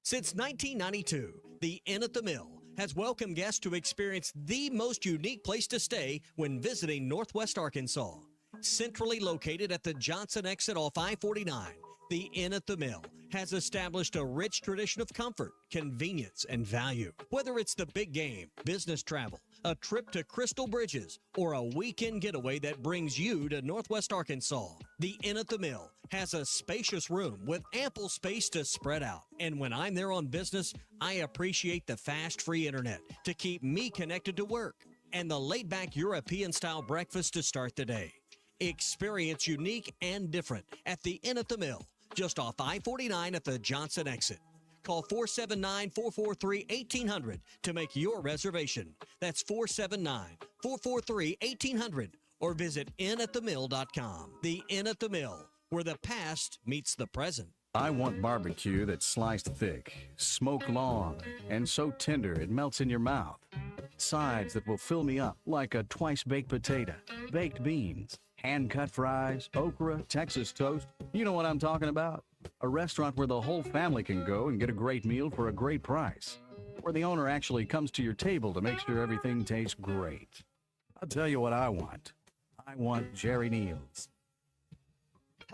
Since 1992, the Inn at the Mill has welcomed guests to experience the most unique place to stay when visiting Northwest Arkansas. Centrally located at the Johnson exit off I-49, The Inn at the Mill has established a rich tradition of comfort, convenience, and value. Whether it's the big game, business travel, a trip to Crystal Bridges, or a weekend getaway that brings you to Northwest Arkansas, the Inn at the Mill has a spacious room with ample space to spread out. And when I'm there on business, I appreciate the fast, free internet to keep me connected to work and the laid-back European-style breakfast to start the day. Experience unique and different at the Inn at the Mill, just off I-49 at the Johnson exit. Call 479-443-1800 to make your reservation. That's 479-443-1800 or visit inatthemill.com. The Inn at the Mill, where the past meets the present. I want barbecue that's sliced thick, smoked long, and so tender it melts in your mouth. Sides that will fill me up like a twice-baked potato, baked beans, hand-cut fries, okra, Texas toast. You know what I'm talking about? A restaurant where the whole family can go and get a great meal for a great price. Where the owner actually comes to your table to make sure everything tastes great. I'll tell you what I want. I want Jerry Neal's.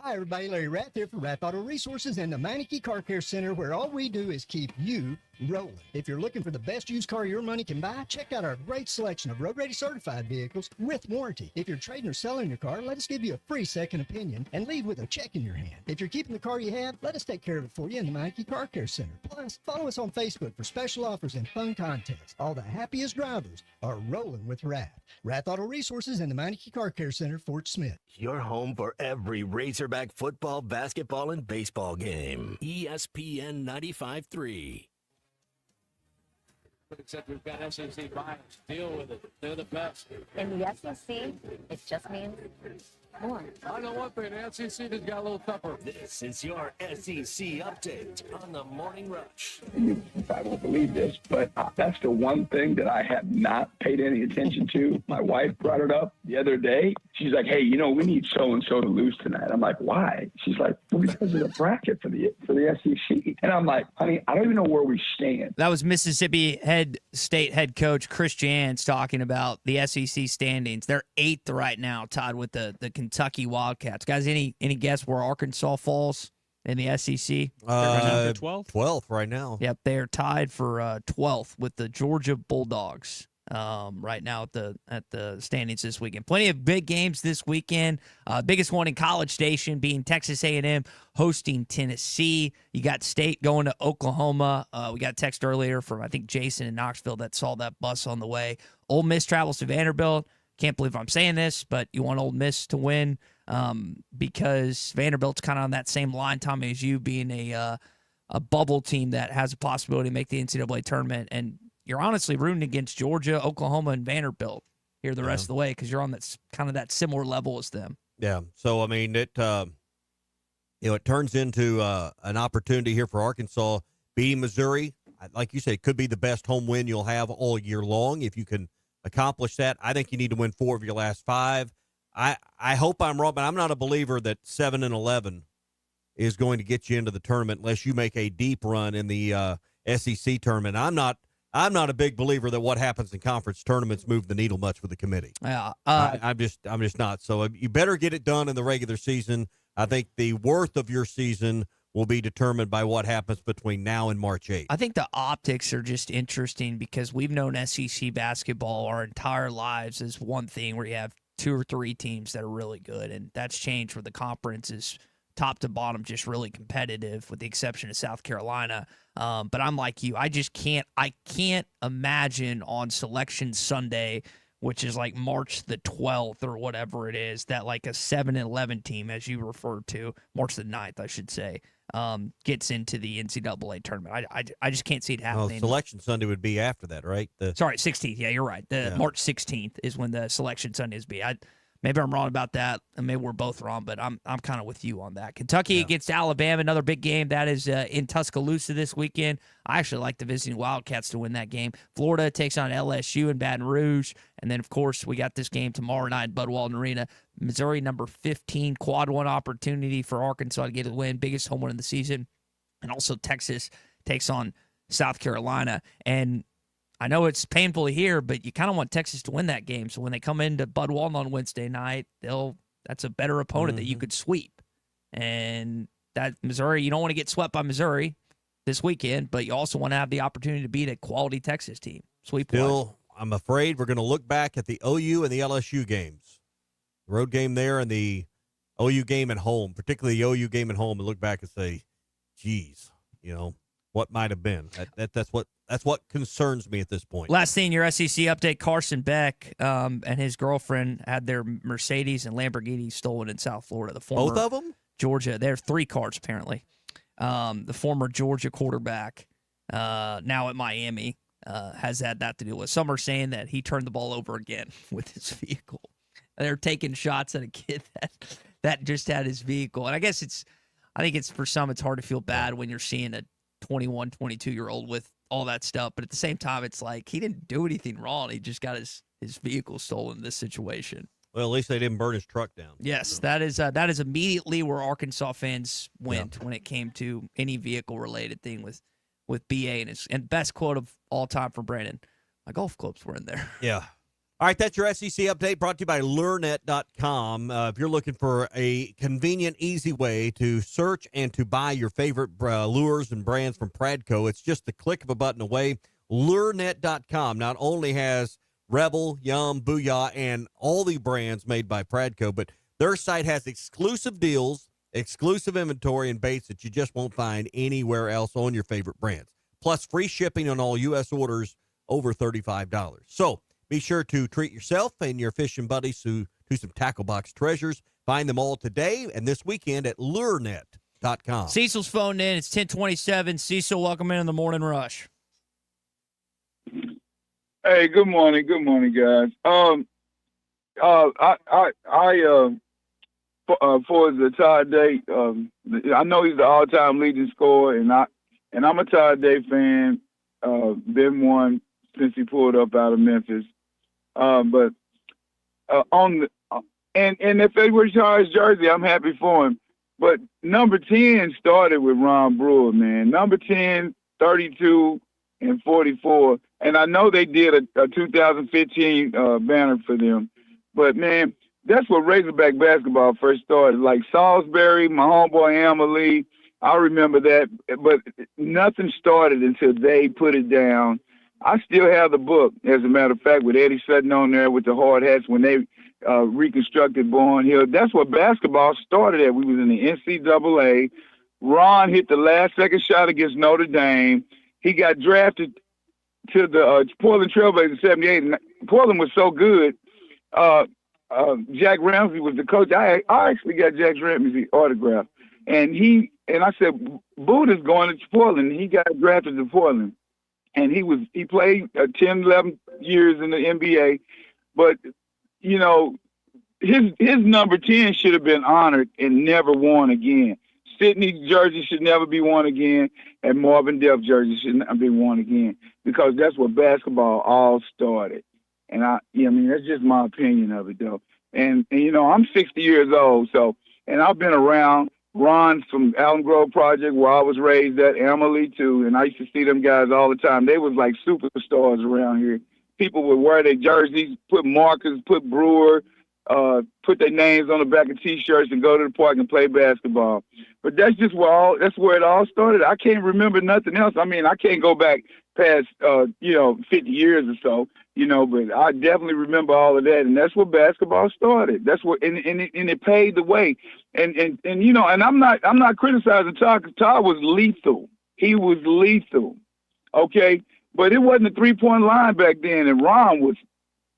Hi, everybody. Larry Rath here for Rath Auto Resources and the Meineke Car Care Center, where all we do is keep you rolling. If you're looking for the best used car your money can buy, check out our great selection of road-ready certified vehicles with warranty. If you're trading or selling your car, let us give you a free second opinion and leave with a check in your hand. If you're keeping the car you have, let us take care of it for you in the Meineke Car Care Center. Plus, follow us on Facebook for special offers and fun contests. All the happiest drivers are rolling with Rath. Rath Auto Resources and the Meineke Car Care Center, Fort Smith. Your home for every Razorback football, basketball, and baseball game. ESPN 95.3. Except we've got SEC bias. Deal with it. They're the best. In the SEC, it just means more. I know one thing. The SEC just got a little tougher. This is your SEC update on the Morning Rush. I won't believe this, but that's the one thing that I have not paid any attention to. My wife brought it up the other day. She's like, hey, you know, we need so-and-so to lose tonight. I'm like, why? She's like, well, because of the bracket for the SEC. And I'm like, honey, I don't even know where we stand. That was Mississippi State head coach Chris Jans talking about the SEC standings. They're 8th right now, tied with the Kentucky Wildcats. Guys, any guess where Arkansas falls in the SEC? 12th? 12th right now. Yep, they're tied for 12th with the Georgia Bulldogs. Right now at the standings this weekend. Plenty of big games this weekend. Biggest one in College Station being Texas A&M hosting Tennessee. You got State going to Oklahoma. We got a text earlier from, I think, Jason in Knoxville that saw that bus on the way. Ole Miss travels to Vanderbilt. Can't believe I'm saying this, but you want Ole Miss to win because Vanderbilt's kind of on that same line, Tommy, as you, being a bubble team that has a possibility to make the NCAA tournament. And you're honestly rooting against Georgia, Oklahoma, and Vanderbilt here the rest of the way because you're on that kind of that similar level as them. Yeah. So I mean, it turns into an opportunity here for Arkansas beating Missouri. Like you said, it could be the best home win you'll have all year long if you can accomplish that. I think you need to win 4 of your last 5. I hope I'm wrong, but I'm not a believer that 7-11 is going to get you into the tournament unless you make a deep run in the SEC tournament. I'm not a big believer that what happens in conference tournaments move the needle much with the committee. Yeah, I'm just not. So you better get it done in the regular season. I think the worth of your season will be determined by what happens between now and March 8th. I think the optics are just interesting because we've known SEC basketball our entire lives as one thing where you have 2 or 3 teams that are really good, and that's changed where the conference is top to bottom just really competitive with the exception of South Carolina. But I'm like you. I can't imagine on Selection Sunday, which is like March the 12th or whatever it is, that like a 7-11 team, as you referred to, March the 9th, I should say, gets into the NCAA tournament. I just can't see it happening. Selection Sunday would be after that, right? Sorry, 16th. Yeah, you're right. March 16th is when the Selection Sundays be. Maybe I'm wrong about that, and maybe we're both wrong, but I'm kind of with you on that. Kentucky against Alabama, another big game. That is in Tuscaloosa this weekend. I actually like the visiting Wildcats to win that game. Florida takes on LSU in Baton Rouge, and then, of course, we got this game tomorrow night at Bud Walton Arena. Missouri, number 15, quad 1 opportunity for Arkansas to get a win, biggest home win of the season. And also Texas takes on South Carolina. And I know it's painful to hear, but you kind of want Texas to win that game. So when they come into Bud Walton on Wednesday night, that's a better opponent that you could sweep. And that Missouri, you don't want to get swept by Missouri this weekend, but you also want to have the opportunity to beat a quality Texas team. Still, I'm afraid we're going to look back at the OU and the LSU games, the road game there and the OU game at home, particularly the OU game at home, and look back and say, geez, what might have been. That's what concerns me at this point. Last thing, your SEC update, Carson Beck and his girlfriend had their Mercedes and Lamborghini stolen in South Florida. Both of them? Georgia. There are 3 cars, apparently. The former Georgia quarterback, now at Miami, has had that to deal with. Some are saying that he turned the ball over again with his vehicle. They're taking shots at a kid that just had his vehicle. And I think it's for some, it's hard to feel bad when you're seeing a 21, 22-year-old with all that stuff. But at the same time, it's like he didn't do anything wrong. He just got his vehicle stolen in this situation. Well, at least they didn't burn his truck down. Yes, so. that is immediately where Arkansas fans went when it came to any vehicle-related thing with BA and best quote of all time from Brandon. My golf clubs were in there. Yeah. All right, that's your SEC update brought to you by LureNet.com. If you're looking for a convenient, easy way to search and to buy your favorite lures and brands from Pradco, it's just the click of a button away. LureNet.com not only has Rebel, Yum, Booyah, and all the brands made by Pradco, but their site has exclusive deals, exclusive inventory, and baits that you just won't find anywhere else on your favorite brands. Plus free shipping on all U.S. orders over $35. So be sure to treat yourself and your fishing buddies to some tackle box treasures. Find them all today and this weekend at LureNet.com. Cecil's phoned in. It's 10:27. Cecil, welcome in the Morning Rush. Hey, good morning, guys. For the Todd Day, I know he's the all-time leading scorer, and I'm a Todd Day fan. Been one since he pulled up out of Memphis. But if they retire his jersey, I'm happy for him. But number 10 started with Ron Brewer, man. Number 10, 32, and 44. And I know they did a 2015 banner for them. But, man, that's what Razorback basketball first started. Like Salisbury, my homeboy Amalie, I remember that. But nothing started until they put it down. I still have the book, as a matter of fact, with Eddie Sutton on there with the hard hats when they reconstructed Bourne Hill. That's what basketball started at. We was in the NCAA. Ron hit the last-second shot against Notre Dame. He got drafted to the Portland Trailblazers in 78. And Portland was so good. Jack Ramsey was the coach. I actually got Jack Ramsey's autograph. And I said, Buddha's going to Portland. He got drafted to Portland. And he played 10, 11 years in the NBA. But, his number 10 should have been honored and never worn again. Sidney jersey should never be worn again, and Marvin Duff jersey should not be worn again, because that's where basketball all started. And that's just my opinion of it, though. And I'm 60 years old, and I've been around Ron from Allen Grove Project, where I was raised at, Amalie too, and I used to see them guys all the time. They was like superstars around here. People would wear their jerseys, put markers, put Brewer, put their names on the back of T-shirts and go to the park and play basketball. But that's where it all started. I can't remember nothing else. I mean, I can't go back past 50 years or so, but I definitely remember all of that, and that's where basketball started. That's what and it paved the way. And I'm not criticizing Todd, because Todd was lethal. He was lethal. Okay? But it wasn't a 3-point line back then, and Ron was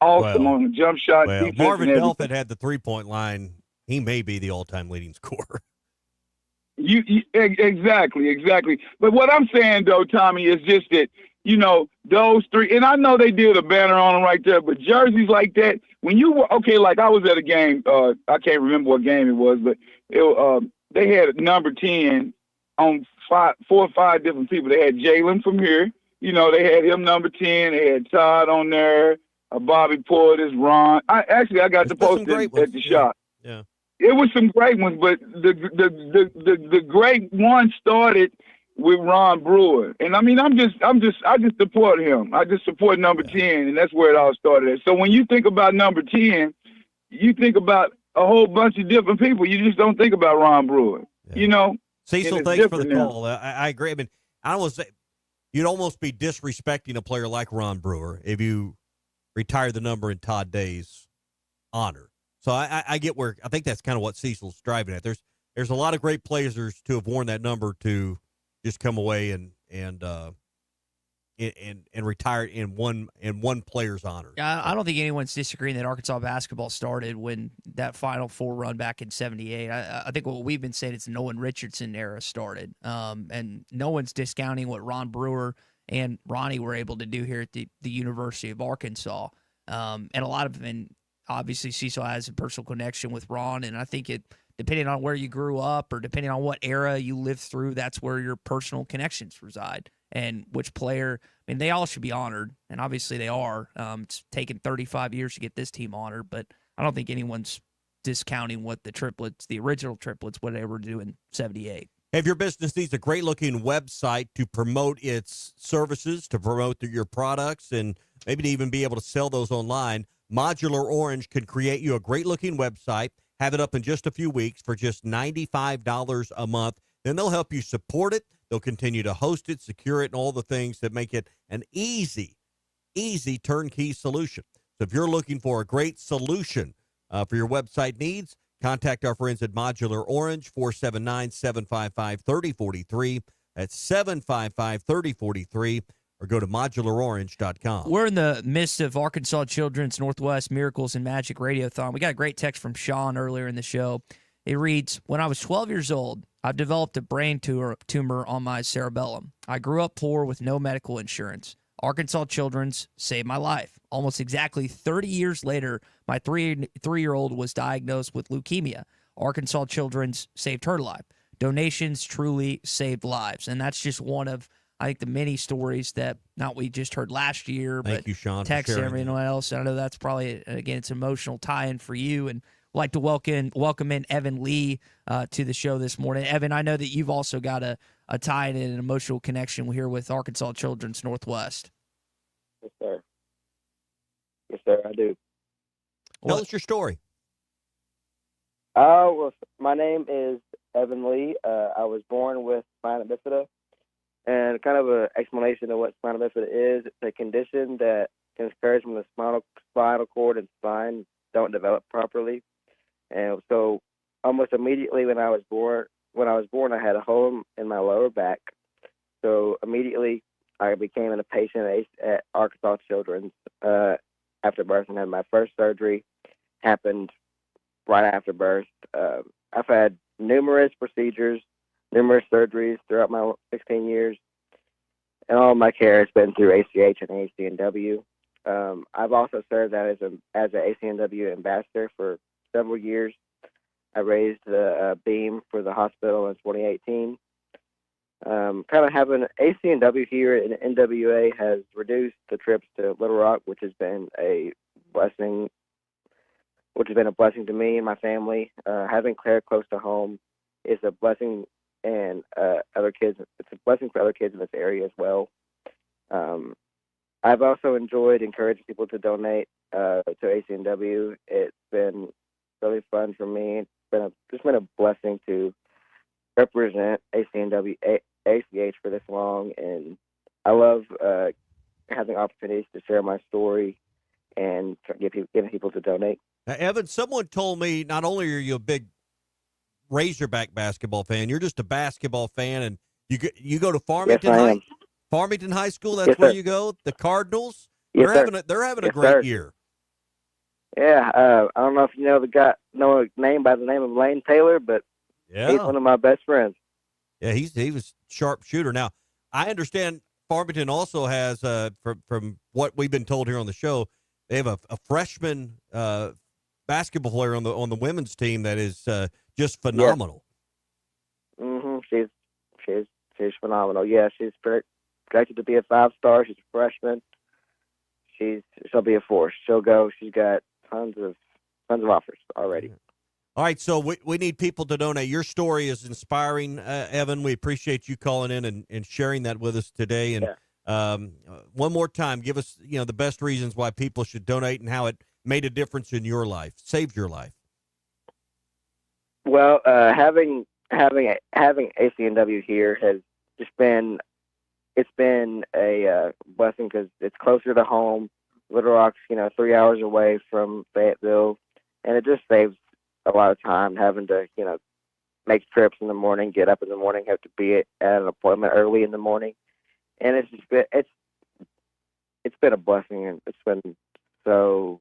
awesome on the jump shot. Well, Marvin Delpit had the 3-point line. He may be the all-time leading scorer. Exactly. But what I'm saying, though, Tommy, is just that, those three, and I know they did a banner on them right there, but jerseys like that, when you were, like I was at a game, I can't remember what game it was, but they had number 10 on 4 or 5 different people. They had Jalen from here. They had him number 10. They had Todd on there, Bobby Portis, Ron. I got the post at the shop. Yeah. It was some great ones, but the great one started with Ron Brewer. And I mean, I just support him. I just support number 10, and that's where it all started at. So when you think about number 10, you think about a whole bunch of different people. You just don't think about Ron Brewer. Yeah. Cecil, it's thanks for the different now. call. I agree. I mean, I don't want to say you'd almost be disrespecting a player like Ron Brewer if you retire the number in Todd Day's honor. So I get where I think that's kind of what Cecil's driving at. There's a lot of great players to have worn that number to just come away and retire in one player's honor. I don't think anyone's disagreeing that Arkansas basketball started when that Final Four run back in '78. I think what we've been saying is the Nolan Richardson era started, and no one's discounting what Ron Brewer and Ronnie were able to do here at the University of Arkansas. And a lot of, and obviously Cecil has a personal connection with Ron, and I think depending on where you grew up or depending on what era you lived through, that's where your personal connections reside. And which player, I mean, they all should be honored, and obviously they are. It's taken 35 years to get this team honored, but I don't think anyone's discounting what the original triplets, what they were doing in '78. If your business needs a great-looking website to promote its services, to promote your products, and maybe to even be able to sell those online, Modular Orange can create you a great-looking website, have it up in just a few weeks for just $95 a month. Then they'll help you support it. They'll continue to host it, secure it, and all the things that make it an easy turnkey solution. So if you're looking for a great solution for your website needs, contact our friends at Modular Orange, 479-755-3043. That's 755-3043, or go to modularorange.com. We're in the midst of Arkansas Children's Northwest Miracles and Magic Radiothon. We got a great text from Sean earlier in the show. It reads, when I was 12 years old, I've developed a brain tumor on my cerebellum. I grew up poor with no medical insurance. Arkansas Children's saved my life. Almost exactly 30 years later, my three-year-old was diagnosed with leukemia. Arkansas Children's saved her life. Donations truly saved lives. And that's just one of, I think, the many stories that not we just heard last year, Thank but you, Sean, text for sharing everyone else. I know that's probably, again, it's an emotional tie-in for you. And I'd like to welcome in Evan Lee to the show this morning. Evan, I know that you've also got a tie-in and an emotional connection here with Arkansas Children's Northwest. Yes, sir. Yes, sir, I do. Tell us your story. Well, my name is Evan Lee. I was born with spina bifida, and kind of an explanation of what spina bifida is. It's a condition that can occur when the spinal cord and spine don't develop properly. And so almost immediately when I was born, I had a hole in my lower back. So immediately I became a patient at Arkansas Children's after birth, and had my first surgery happened right after birth. I've had numerous procedures, numerous surgeries throughout my 16 years, and all of my care has been through ACH and ACNW. I've also served as an ACNW ambassador for several years. I raised the beam for the hospital in 2018. Kind of having ACNW here in NWA has reduced the trips to Little Rock, which has been a blessing. To me and my family. Having Claire close to home is a blessing, and other kids. It's a blessing for other kids in this area as well. I've also enjoyed encouraging people to donate to ACNW. It's been really fun for me. It's been a blessing to represent ACNW, ACH for this long, and I love having opportunities to share my story and getting people to donate. Now, Evan, someone told me not only are you a big Razorback basketball fan, you're just a basketball fan, and you go to Farmington Farmington High School. That's where you go. The Cardinals. Yes, they're having a great year. Yeah, I don't know if you know a name by the name of Lane Taylor, but he's one of my best friends. Yeah, he was a sharp shooter. Now, I understand Farmington also has, from what we've been told here on the show, they have a freshman basketball player on the women's team that is just phenomenal. Yeah. Mm-hmm. She's phenomenal. Yeah, she's projected to be a 5-star. She's a freshman. She'll be a force. She'll go. She's got tons of offers already. All right, so we need people to donate. Your story is inspiring, Evan. We appreciate you calling in and sharing that with us today. And one more time, give us the best reasons why people should donate and how it made a difference in your life, saved your life. Well, having having ACNW here has just been a blessing because it's closer to home. Little Rock's 3 hours away from Fayetteville, and it just saves a lot of time having to make trips in the morning, get up in the morning, have to be at an appointment early in the morning, and it's been a blessing, and it's been so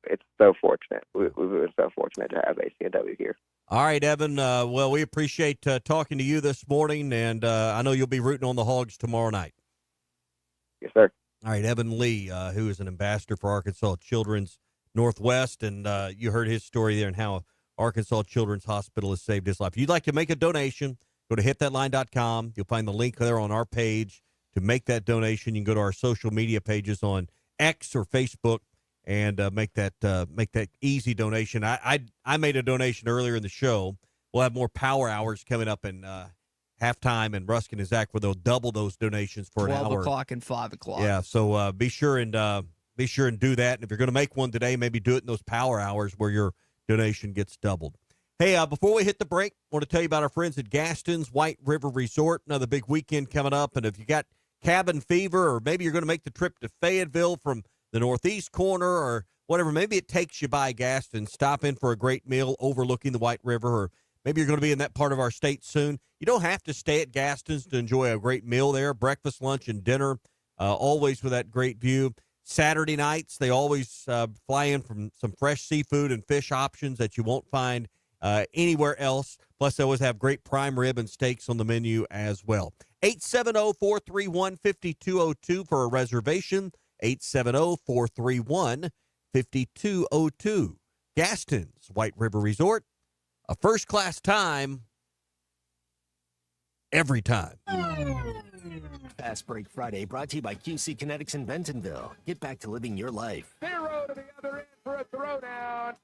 it's so fortunate. We've been so fortunate to have ACNW here. All right, Evan. Well, we appreciate talking to you this morning, and I know you'll be rooting on the Hogs tomorrow night. Yes, sir. All right, Evan Lee, who is an ambassador for Arkansas Children's Northwest, and you heard his story there and how Arkansas Children's Hospital has saved his life. If you'd like to make a donation, go to hitthatline.com. You'll find the link there on our page to make that donation. You can go to our social media pages on X or Facebook and make that easy donation. I made a donation earlier in the show. We'll have more power hours coming up in halftime, and Ruskin and Zach, where they'll double those donations for an hour. 12 o'clock and 5 o'clock. Yeah, so be sure and do that. And if you're going to make one today, maybe do it in those power hours where your donation gets doubled. Hey, before we hit the break, I want to tell you about our friends at Gaston's White River Resort. Another big weekend coming up, and if you got cabin fever, or maybe you're going to make the trip to Fayetteville from the northeast corner or whatever, maybe it takes you by Gaston. Stop in for a great meal overlooking the White River, or maybe you're going to be in that part of our state soon. You don't have to stay at Gaston's to enjoy a great meal there. Breakfast, lunch, and dinner, always with that great view. Saturday nights, they always fly in from some fresh seafood and fish options that you won't find anywhere else. Plus, they always have great prime rib and steaks on the menu as well. 870-431-5202 for a reservation. 870-431-5202. Gaston's White River Resort, a first-class time every time. Fastbreak Friday brought to you by QC Kinetix in Bentonville. Get back to living your life. 0 to the other end for a throwdown.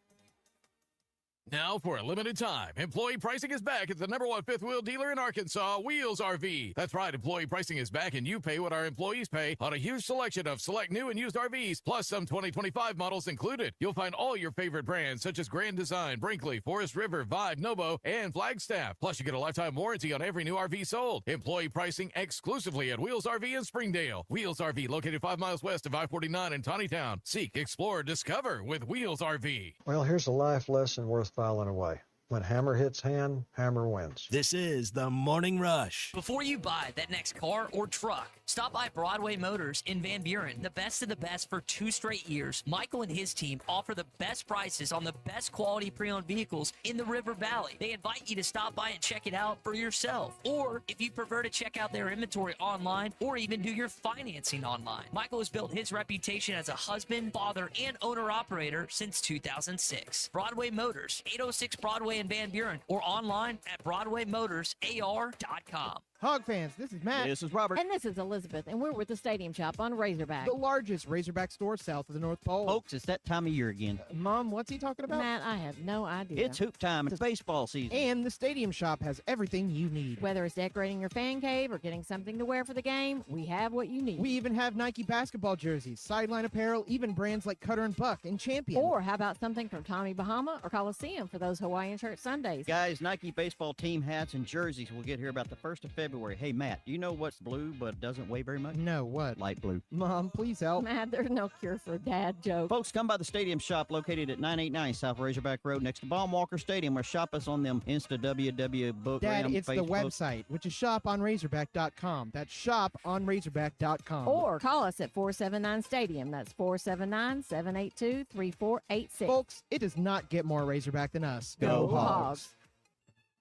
Now, for a limited time, employee pricing is back at the #1 fifth wheel dealer in Arkansas, Wheels RV. That's right, employee pricing is back, and you pay what our employees pay on a huge selection of select new and used RVs, plus some 2025 models included. You'll find all your favorite brands, such as Grand Design, Brinkley, Forest River, Vibe, Novo, and Flagstaff. Plus, you get a lifetime warranty on every new RV sold. Employee pricing exclusively at Wheels RV in Springdale. Wheels RV, located 5 miles west of I-49 in Tawnytown. Seek, explore, discover with Wheels RV. Well, here's a life lesson worth filing away. When hammer hits hand, hammer wins. This is the Morning Rush. Before you buy that next car or truck, stop by Broadway Motors in Van Buren. The best of the best for 2 straight years. Michael and his team offer the best prices on the best quality pre-owned vehicles in the River Valley. They invite you to stop by and check it out for yourself. Or if you prefer to check out their inventory online or even do your financing online. Michael has built his reputation as a husband, father, and owner-operator since 2006. Broadway Motors, 806 Broadway in Van Buren, or online at BroadwayMotorsAR.com. Hog fans, this is Matt. This is Robert. And this is Elizabeth, and we're with the Stadium Shop on Razorback. The largest Razorback store south of the North Pole. Folks, it's that time of year again. Mom, what's he talking about? Matt, I have no idea. It's hoop time. It's baseball season. And the Stadium Shop has everything you need. Whether it's decorating your fan cave or getting something to wear for the game, we have what you need. We even have Nike basketball jerseys, sideline apparel, even brands like Cutter and Buck and Champion. Or how about something from Tommy Bahama or Coliseum for those Hawaiian shirt Sundays? Guys, Nike baseball team hats and jerseys will get here about the 1st of February. Hey, Matt, do you know what's blue but doesn't weigh very much? No, what? Light blue. Mom, please help. Matt, there's no cure for a dad joke. Folks, come by the Stadium Shop located at 989 South Razorback Road next to Baum-Walker Stadium, or shop us on them Insta WW book. Dad, it's Facebook. the website, which is shoponrazorback.com. That's shoponrazorback.com. Or call us at 479-STADIUM. That's 479-782-3486. Folks, it does not get more Razorback than us. Go Hogs.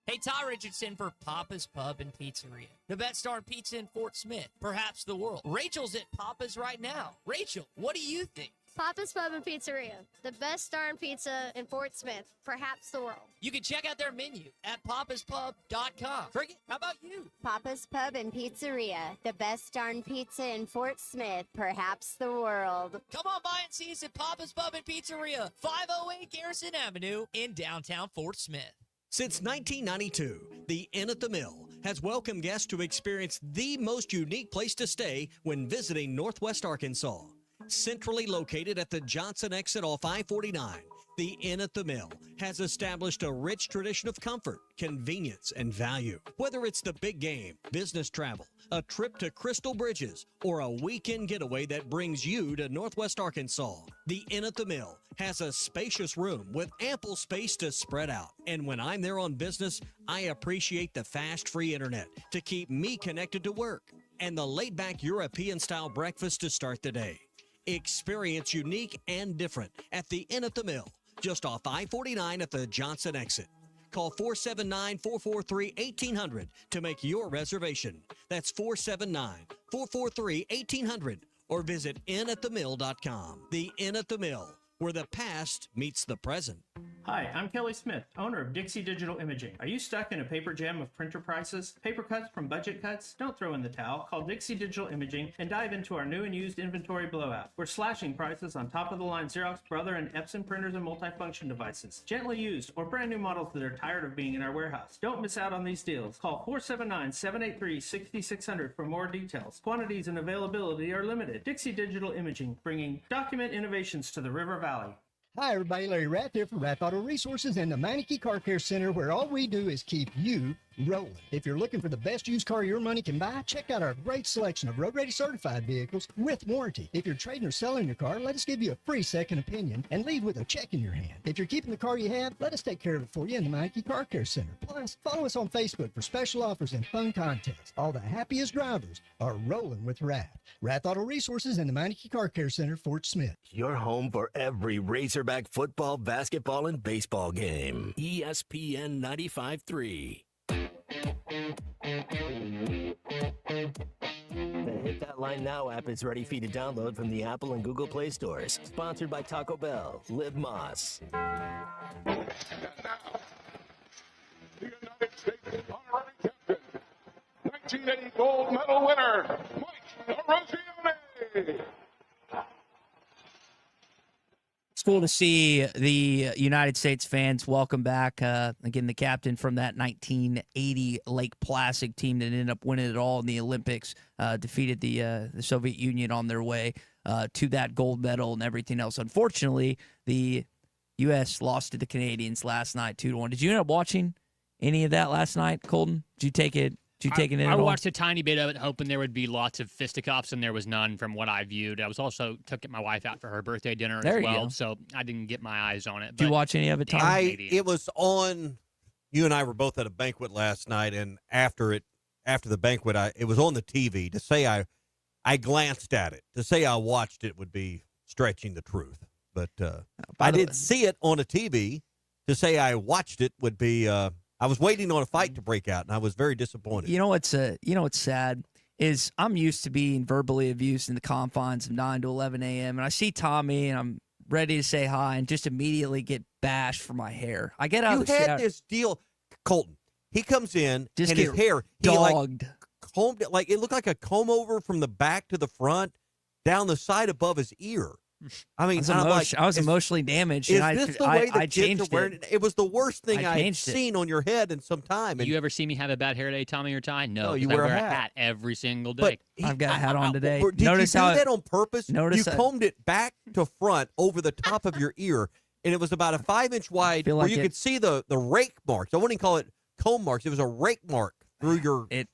Hey, Ty Richardson for Papa's Pub and Pizzeria. The best darn pizza in Fort Smith, perhaps the world. Rachel's at Papa's right now. Rachel, what do you think? Papa's Pub and Pizzeria, the best darn pizza in Fort Smith, perhaps the world. You can check out their menu at papaspub.com. Cricket, how about you? Papa's Pub and Pizzeria, the best darn pizza in Fort Smith, perhaps the world. Come on by and see us at Papa's Pub and Pizzeria, 508 Garrison Avenue in downtown Fort Smith. Since 1992, the Inn at the Mill has welcomed guests to experience the most unique place to stay when visiting Northwest Arkansas. Centrally located at the Johnson exit off I-49, the Inn at the Mill has established a rich tradition of comfort, convenience, and value. Whether it's the big game, business travel, a trip to Crystal Bridges, or a weekend getaway that brings you to Northwest Arkansas, the Inn at the Mill has a spacious room with ample space to spread out. And when I'm there on business, I appreciate the fast, free internet to keep me connected to work and the laid-back European-style breakfast to start the day. Experience unique and different at the Inn at the Mill, just off I-49 at the Johnson exit. Call 479-443-1800 to make your reservation. That's 479-443-1800 or visit inatthemill.com. The Inn at the Mill, where the past meets the present. Hi, I'm Kelly Smith, owner of Dixie Digital Imaging. Are you stuck in a paper jam of printer prices? Paper cuts from budget cuts? Don't throw in the towel. Call Dixie Digital Imaging and dive into our new and used inventory blowout. We're slashing prices on top-of-the-line Xerox, Brother, and Epson printers and multifunction devices. Gently used or brand new models that are tired of being in our warehouse. Don't miss out on these deals. Call 479-783-6600 for more details. Quantities and availability are limited. Dixie Digital Imaging, bringing document innovations to the River Valley. Hi, everybody. Larry Rath here from Rath Auto Resources and the Meineke Car Care Center, where all we do is keep you rolling. If you're looking for the best used car your money can buy, check out our great selection of road-ready certified vehicles with warranty. If you're trading or selling your car, let us give you a free second opinion and leave with a check in your hand. If you're keeping the car you have, let us take care of it for you in the Meineke Car Care Center. Plus, follow us on Facebook for special offers and fun contests. All the happiest drivers are rolling with Rath. Rath Auto Resources and the Meineke Car Care Center, Fort Smith. Your home for every Razorback football, basketball, and baseball game. ESPN 95.3. The Hit That Line Now app is ready for you to download from the Apple and Google Play stores. Sponsored by Taco Bell. Live Moss. And now, the United States honorary captain, 1980 gold medal winner, Mike Erozione. It's cool to see the United States fans welcome back, again, the captain from that 1980 Lake Placid team that ended up winning it all in the Olympics, defeated the Soviet Union on their way to that gold medal and everything else. Unfortunately, the U.S. lost to the Canadians last night 2-1. Did you end up watching any of that last night, Colton? Did you take it? Did you take it in? I watched a tiny bit of it, hoping there would be lots of fisticuffs, and there was none from what I viewed. I was also took my wife out for her birthday dinner as well, so I didn't get my eyes on it. Did you watch any of it, Tom? It was on. You and I were both at a banquet last night, and after the banquet, it was on the TV. To say I glanced at it, to say I watched it would be stretching the truth. But I did see it on a TV. To say I watched it would be. I was waiting on a fight to break out, and I was very disappointed. You know what's sad is I'm used to being verbally abused in the confines of 9 to 11 a.m. and I see Tommy and I'm ready to say hi and just immediately get bashed for my hair. I get out. You had this deal, Colton. He comes in just and his hair dogged. He combed it like it looked like a comb over from the back to the front, down the side above his ear. I mean, I was emotionally damaged. Is and this the way I kids changed are wearing it? It was the worst thing I had seen on your head in some time. You ever see me have a bad hair day, Tommy or Ty? No, you I wear wear a a hat. hat every single day. I've got a hat on today. Did notice you do how that on purpose? Notice you combed it back to front over the top of your ear, and it was about a 5-inch wide where you could see the rake marks. I wouldn't even call it comb marks. It was a rake mark through your hair.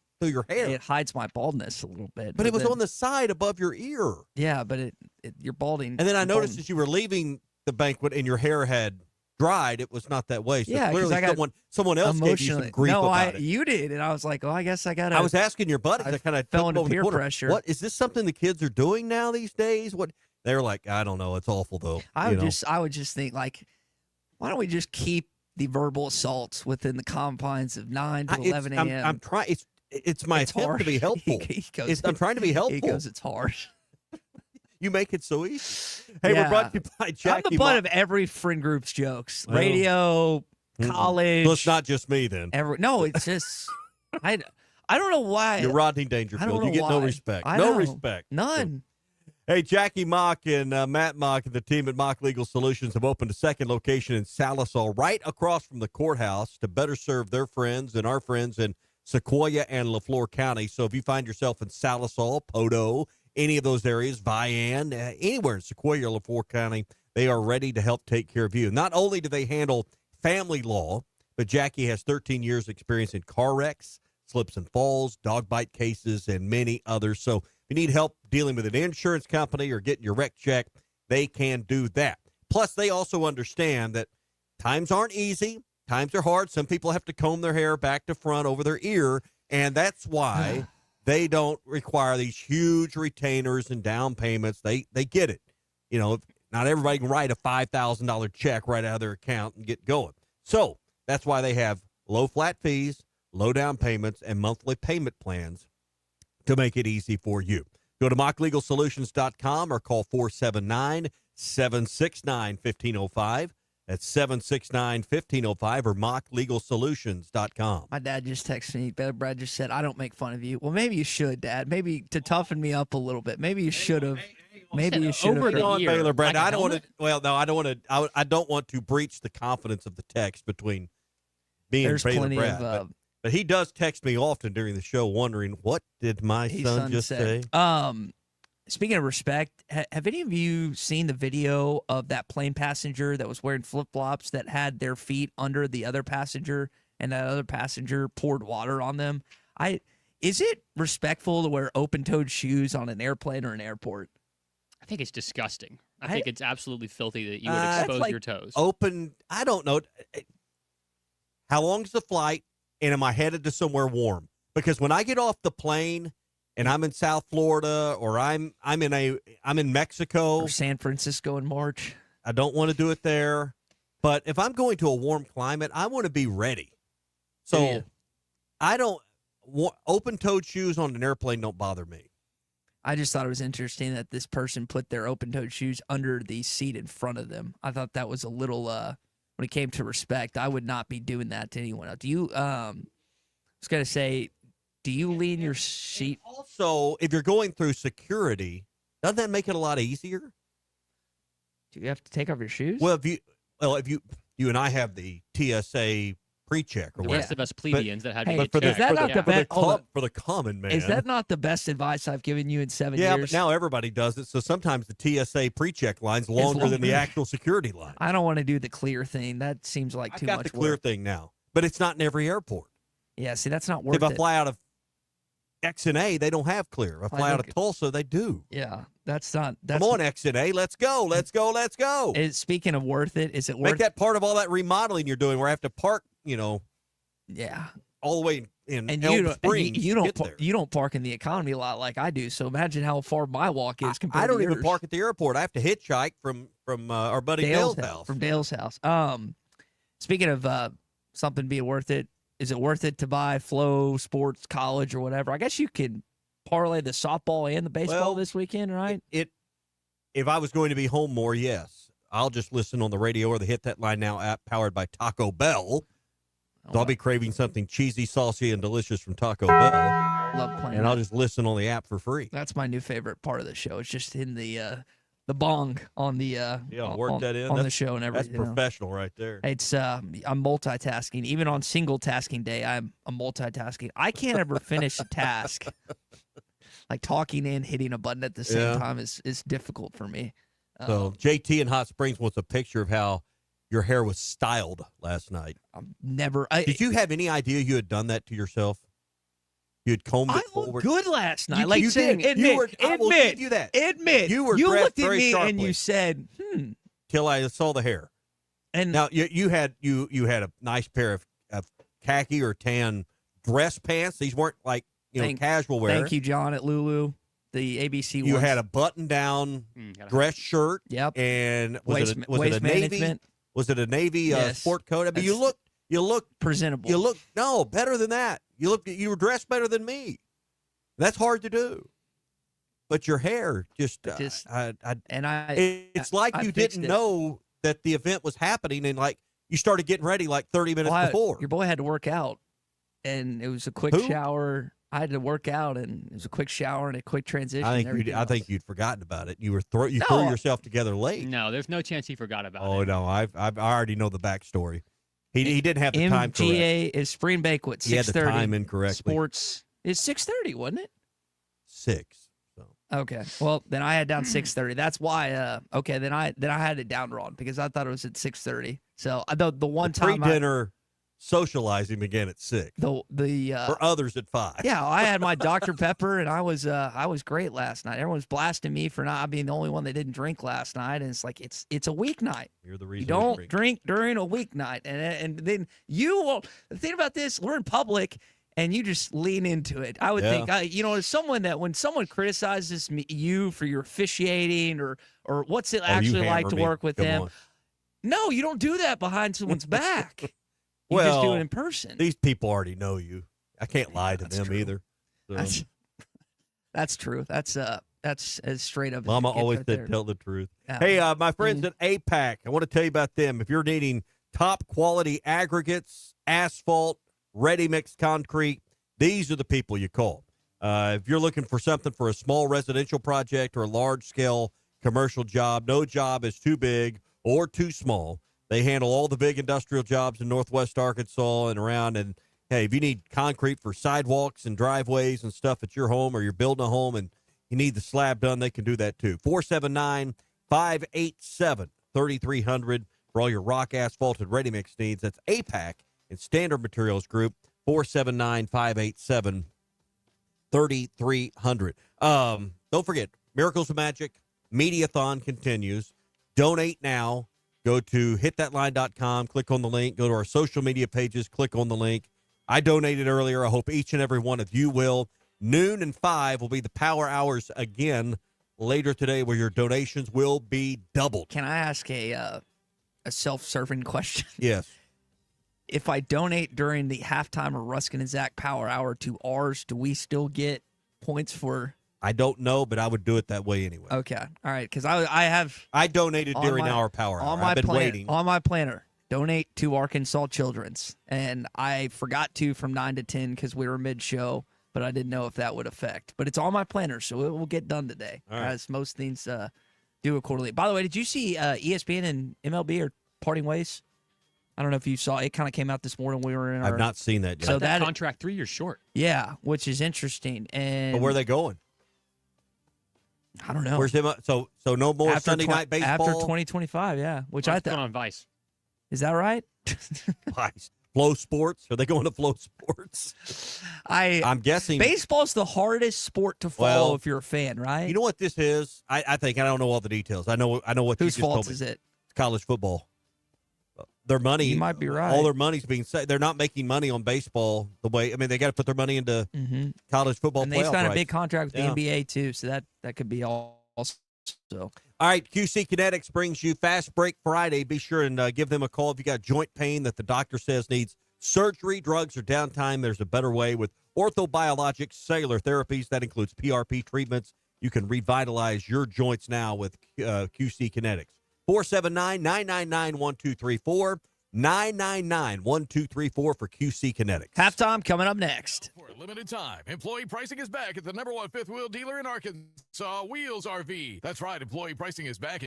It hides my baldness a little bit. But it was on the side above your ear. Yeah, but you're balding. And then I noticed as you were leaving the banquet and your hair had dried, it was not that way. So clearly someone else gave you some grief about it. You did, and I was like, I guess I got to. I was asking your buddies. I kind of fell into peer pressure. What is this something the kids are doing now these days? What they were like, I don't know. It's awful though. I would just think like, why don't we just keep the verbal assaults within the confines of 9 to 11 a.m. I'm trying. It's my attempt to be helpful. I'm trying to be helpful. He goes, it's hard. You make it so easy. Hey, we're brought to you by Jackie. I'm the butt of every friend group's jokes. Radio, college. Well, it's not just me then. No, it's just I don't know why. You're Rodney Dangerfield. You get no respect. No respect. None. Hey, Jackie Mock and Matt Mock and the team at Mock Legal Solutions have opened a second location in Salisal, right across from the courthouse, to better serve their friends and our friends in Sequoia and LaFleur County. So if you find yourself in Salisal, Poteau, any of those areas, Vian, anywhere in Sequoia or LaFleur County, they are ready to help take care of you. Not only do they handle family law, but Jackie has 13 years experience in car wrecks, slips and falls, dog bite cases, and many others. So if you need help dealing with an insurance company or getting your wreck checked, they can do that. Plus, they also understand that times aren't easy. Times are hard. Some people have to comb their hair back to front over their ear, and that's why they don't require these huge retainers and down payments. They get it. You know, not everybody can write a $5,000 check right out of their account and get going. So that's why they have low flat fees, low down payments, and monthly payment plans to make it easy for you. Go to mocklegalsolutions.com or call 479-769-1505. That's 769-1505 or mocklegalsolutions.com. My dad just texted me. Brad just said, I don't make fun of you. Well, maybe you should, Dad. Maybe to toughen me up a little bit. Maybe you should have. Maybe you should have. Baylor, Brad. I don't want to. Well, no, I don't want to. I don't want to breach the confidence of the text between me and Baylor Brad. But he does text me often during the show wondering, what did my son just say? Speaking of respect, have any of you seen the video of that plane passenger that was wearing flip-flops that had their feet under the other passenger and that other passenger poured water on them? Is it respectful to wear open-toed shoes on an airplane or an airport? I think it's disgusting. I think it's absolutely filthy that you would expose your toes. Open, I don't know. How long is the flight, and am I headed to somewhere warm? Because when I get off the plane and I'm in South Florida or I'm in Mexico or San Francisco in March, I don't want to do it there. But if I'm going to a warm climate, I want to be ready. So I don't open-toed shoes on an airplane don't bother me. I just thought it was interesting that this person put their open-toed shoes under the seat in front of them. I thought that was a little, when it came to respect, I would not be doing that to anyone else. Do you, I was going to say, do you lean your seat? Also, if you're going through security, doesn't that make it a lot easier? Do you have to take off your shoes? Well, if you and I have the TSA pre-check, or the rest of us plebeians that had to but for check. for the common man, is that not the best advice I've given you in 7 years? Yeah, but now everybody does it. So sometimes the TSA pre-check line's longer than the actual security line. I don't want to do the clear thing. That seems like too much work. I've got the clear thing now, but it's not in every airport. Yeah, see, that's not worth it. If I fly out of X&A, they don't have clear. If I fly out of Tulsa, they do. Yeah, that's not. Come on, X&A, let's go, let's go, let's go. Speaking of worth it, is it worth? Make that part of all that remodeling you're doing, where I have to park, yeah, all the way in and Elm Springs. You don't park in the economy lot like I do. So imagine how far my walk is compared. I don't to even yours. park at the airport. I have to hitchhike from our buddy Dale's house. From Dale's house. Speaking of something being worth it, is it worth it to buy Flow Sports College or whatever? I guess you could parlay the softball and the baseball this weekend, right? If I was going to be home more, yes. I'll just listen on the radio or the Hit That Line Now app powered by Taco Bell. So I'll be craving something cheesy, saucy, and delicious from Taco Bell. Love playing. And I'll just listen on the app for free. That's my new favorite part of the show. It's just in the bong on the work that in on the show and everything. That's professional right there. It's I'm multitasking. Even on single tasking day, I'm multitasking. I can't ever finish a task. Like talking and hitting a button at the same time is difficult for me. So JT in Hot Springs wants a picture of how your hair was styled last night. Did you have any idea you had done that to yourself? You had combed it forward. Good last night. You did. I will give you that. Admit. You were you dressed looked at very me sharply. and you said, Till I saw the hair. And now you had a nice pair of khaki or tan dress pants. These weren't like casual wear. Thank you, John at Lulu. The ABC. You had a button-down dress shirt. Yep. And was it a navy? Was it a navy sport coat? I mean, you look presentable. You look better than that. You were dressed better than me. That's hard to do. But your hair it's like you didn't know that the event was happening, and like you started getting ready like 30 minutes before. Your boy had to work out, and it was a quick shower. I had to work out, and it was a quick shower and a quick transition. I think you'd forgotten about it. You threw yourself together late. No, there's no chance he forgot about it. Oh no, I already know the backstory. He didn't have the time correct. MGA is spring banquet 6:30. He had the time incorrectly. Sports is 6:30, wasn't it? 6. So Okay. Well, then I had down 6:30. That's why. Okay. Then I had it down wrong because I thought it was at 6:30. So the one time pre-dinner socializing began at 6. For others at 5. Yeah, I had my Dr. Pepper and I was great last night. Everyone's blasting me for not being the only one that didn't drink last night, and it's like it's a weeknight. You're the reason you don't drink during a weeknight, and then you will. The thing about this, we're in public. And you just lean into it. I would think, as someone that when someone criticizes you for your officiating or what's it actually like to work with them, no, you don't do that behind someone's back. You just do it in person. These people already know you. I can't lie to them either. So. That's true. That's as straight up. Mama as always right said, there. tell the truth. Hey, my friends at APAC, I want to tell you about them. If you're needing top quality aggregates, asphalt, ready-mix concrete, these are the people you call. If you're looking for something for a small residential project or a large-scale commercial job, no job is too big or too small. They handle all the big industrial jobs in Northwest Arkansas and around. And, hey, if you need concrete for sidewalks and driveways and stuff at your home, or you're building a home and you need the slab done, they can do that too. 479-587-3300 for all your rock, asphalt, and ready-mix needs. That's APAC and Standard Materials Group, 479-587-3300. Don't forget, Miracles of Magic Mediathon continues. Donate now. Go to hitthatline.com, click on the link, go to our social media pages, click on the link. I donated earlier. I hope each and every one of you will. Noon and 5 will be the power hours again later today, where your donations will be doubled. Can I ask a self-serving question? Yes. If I donate during the halftime or Ruskin and Zach power hour to ours, do we still get points for? I don't know, but I would do it that way anyway. Okay. All right. Because I donated during our power hour. I've been waiting. On my planner, donate to Arkansas Children's. And I forgot to from 9 to 10 because we were mid-show, but I didn't know if that would affect. But it's on my planner, so it will get done today. All right. As most things do accordingly. By the way, did you see ESPN and MLB are parting ways? I don't know if you saw it. Kind of came out this morning. We were in. I've not seen that yet. So that contract 3 years short. Yeah, which is interesting. And but where are they going? I don't know. Where's him? So no more Sunday night baseball after 2025. Yeah, which I thought on Vice. Is that right? Vice. Flow Sports? Are they going to Flow Sports? I'm guessing baseball's the hardest sport to follow if you're a fan, right? You know what this is? I think I don't know all the details. I know what whose you just fault told me. is it? It's college football. Their money, you might be right. All their money's being set. They're not making money on baseball the way. I mean, they got to put their money into college football. And they signed rights. a big contract with the NBA too, so that could be all. So, all right, QC Kinetix brings you Fastbreak Friday. Be sure and give them a call if you got joint pain that the doctor says needs surgery, drugs, or downtime. There's a better way with orthobiologics, cellular therapies. That includes PRP treatments. You can revitalize your joints now with QC Kinetix. 479-999-1234. 999-1234 for QC Kinetix. Halftime coming up next. For a limited time, employee pricing is back at the #1 fifth wheel dealer in Arkansas, Wheels RV. That's right, employee pricing is back.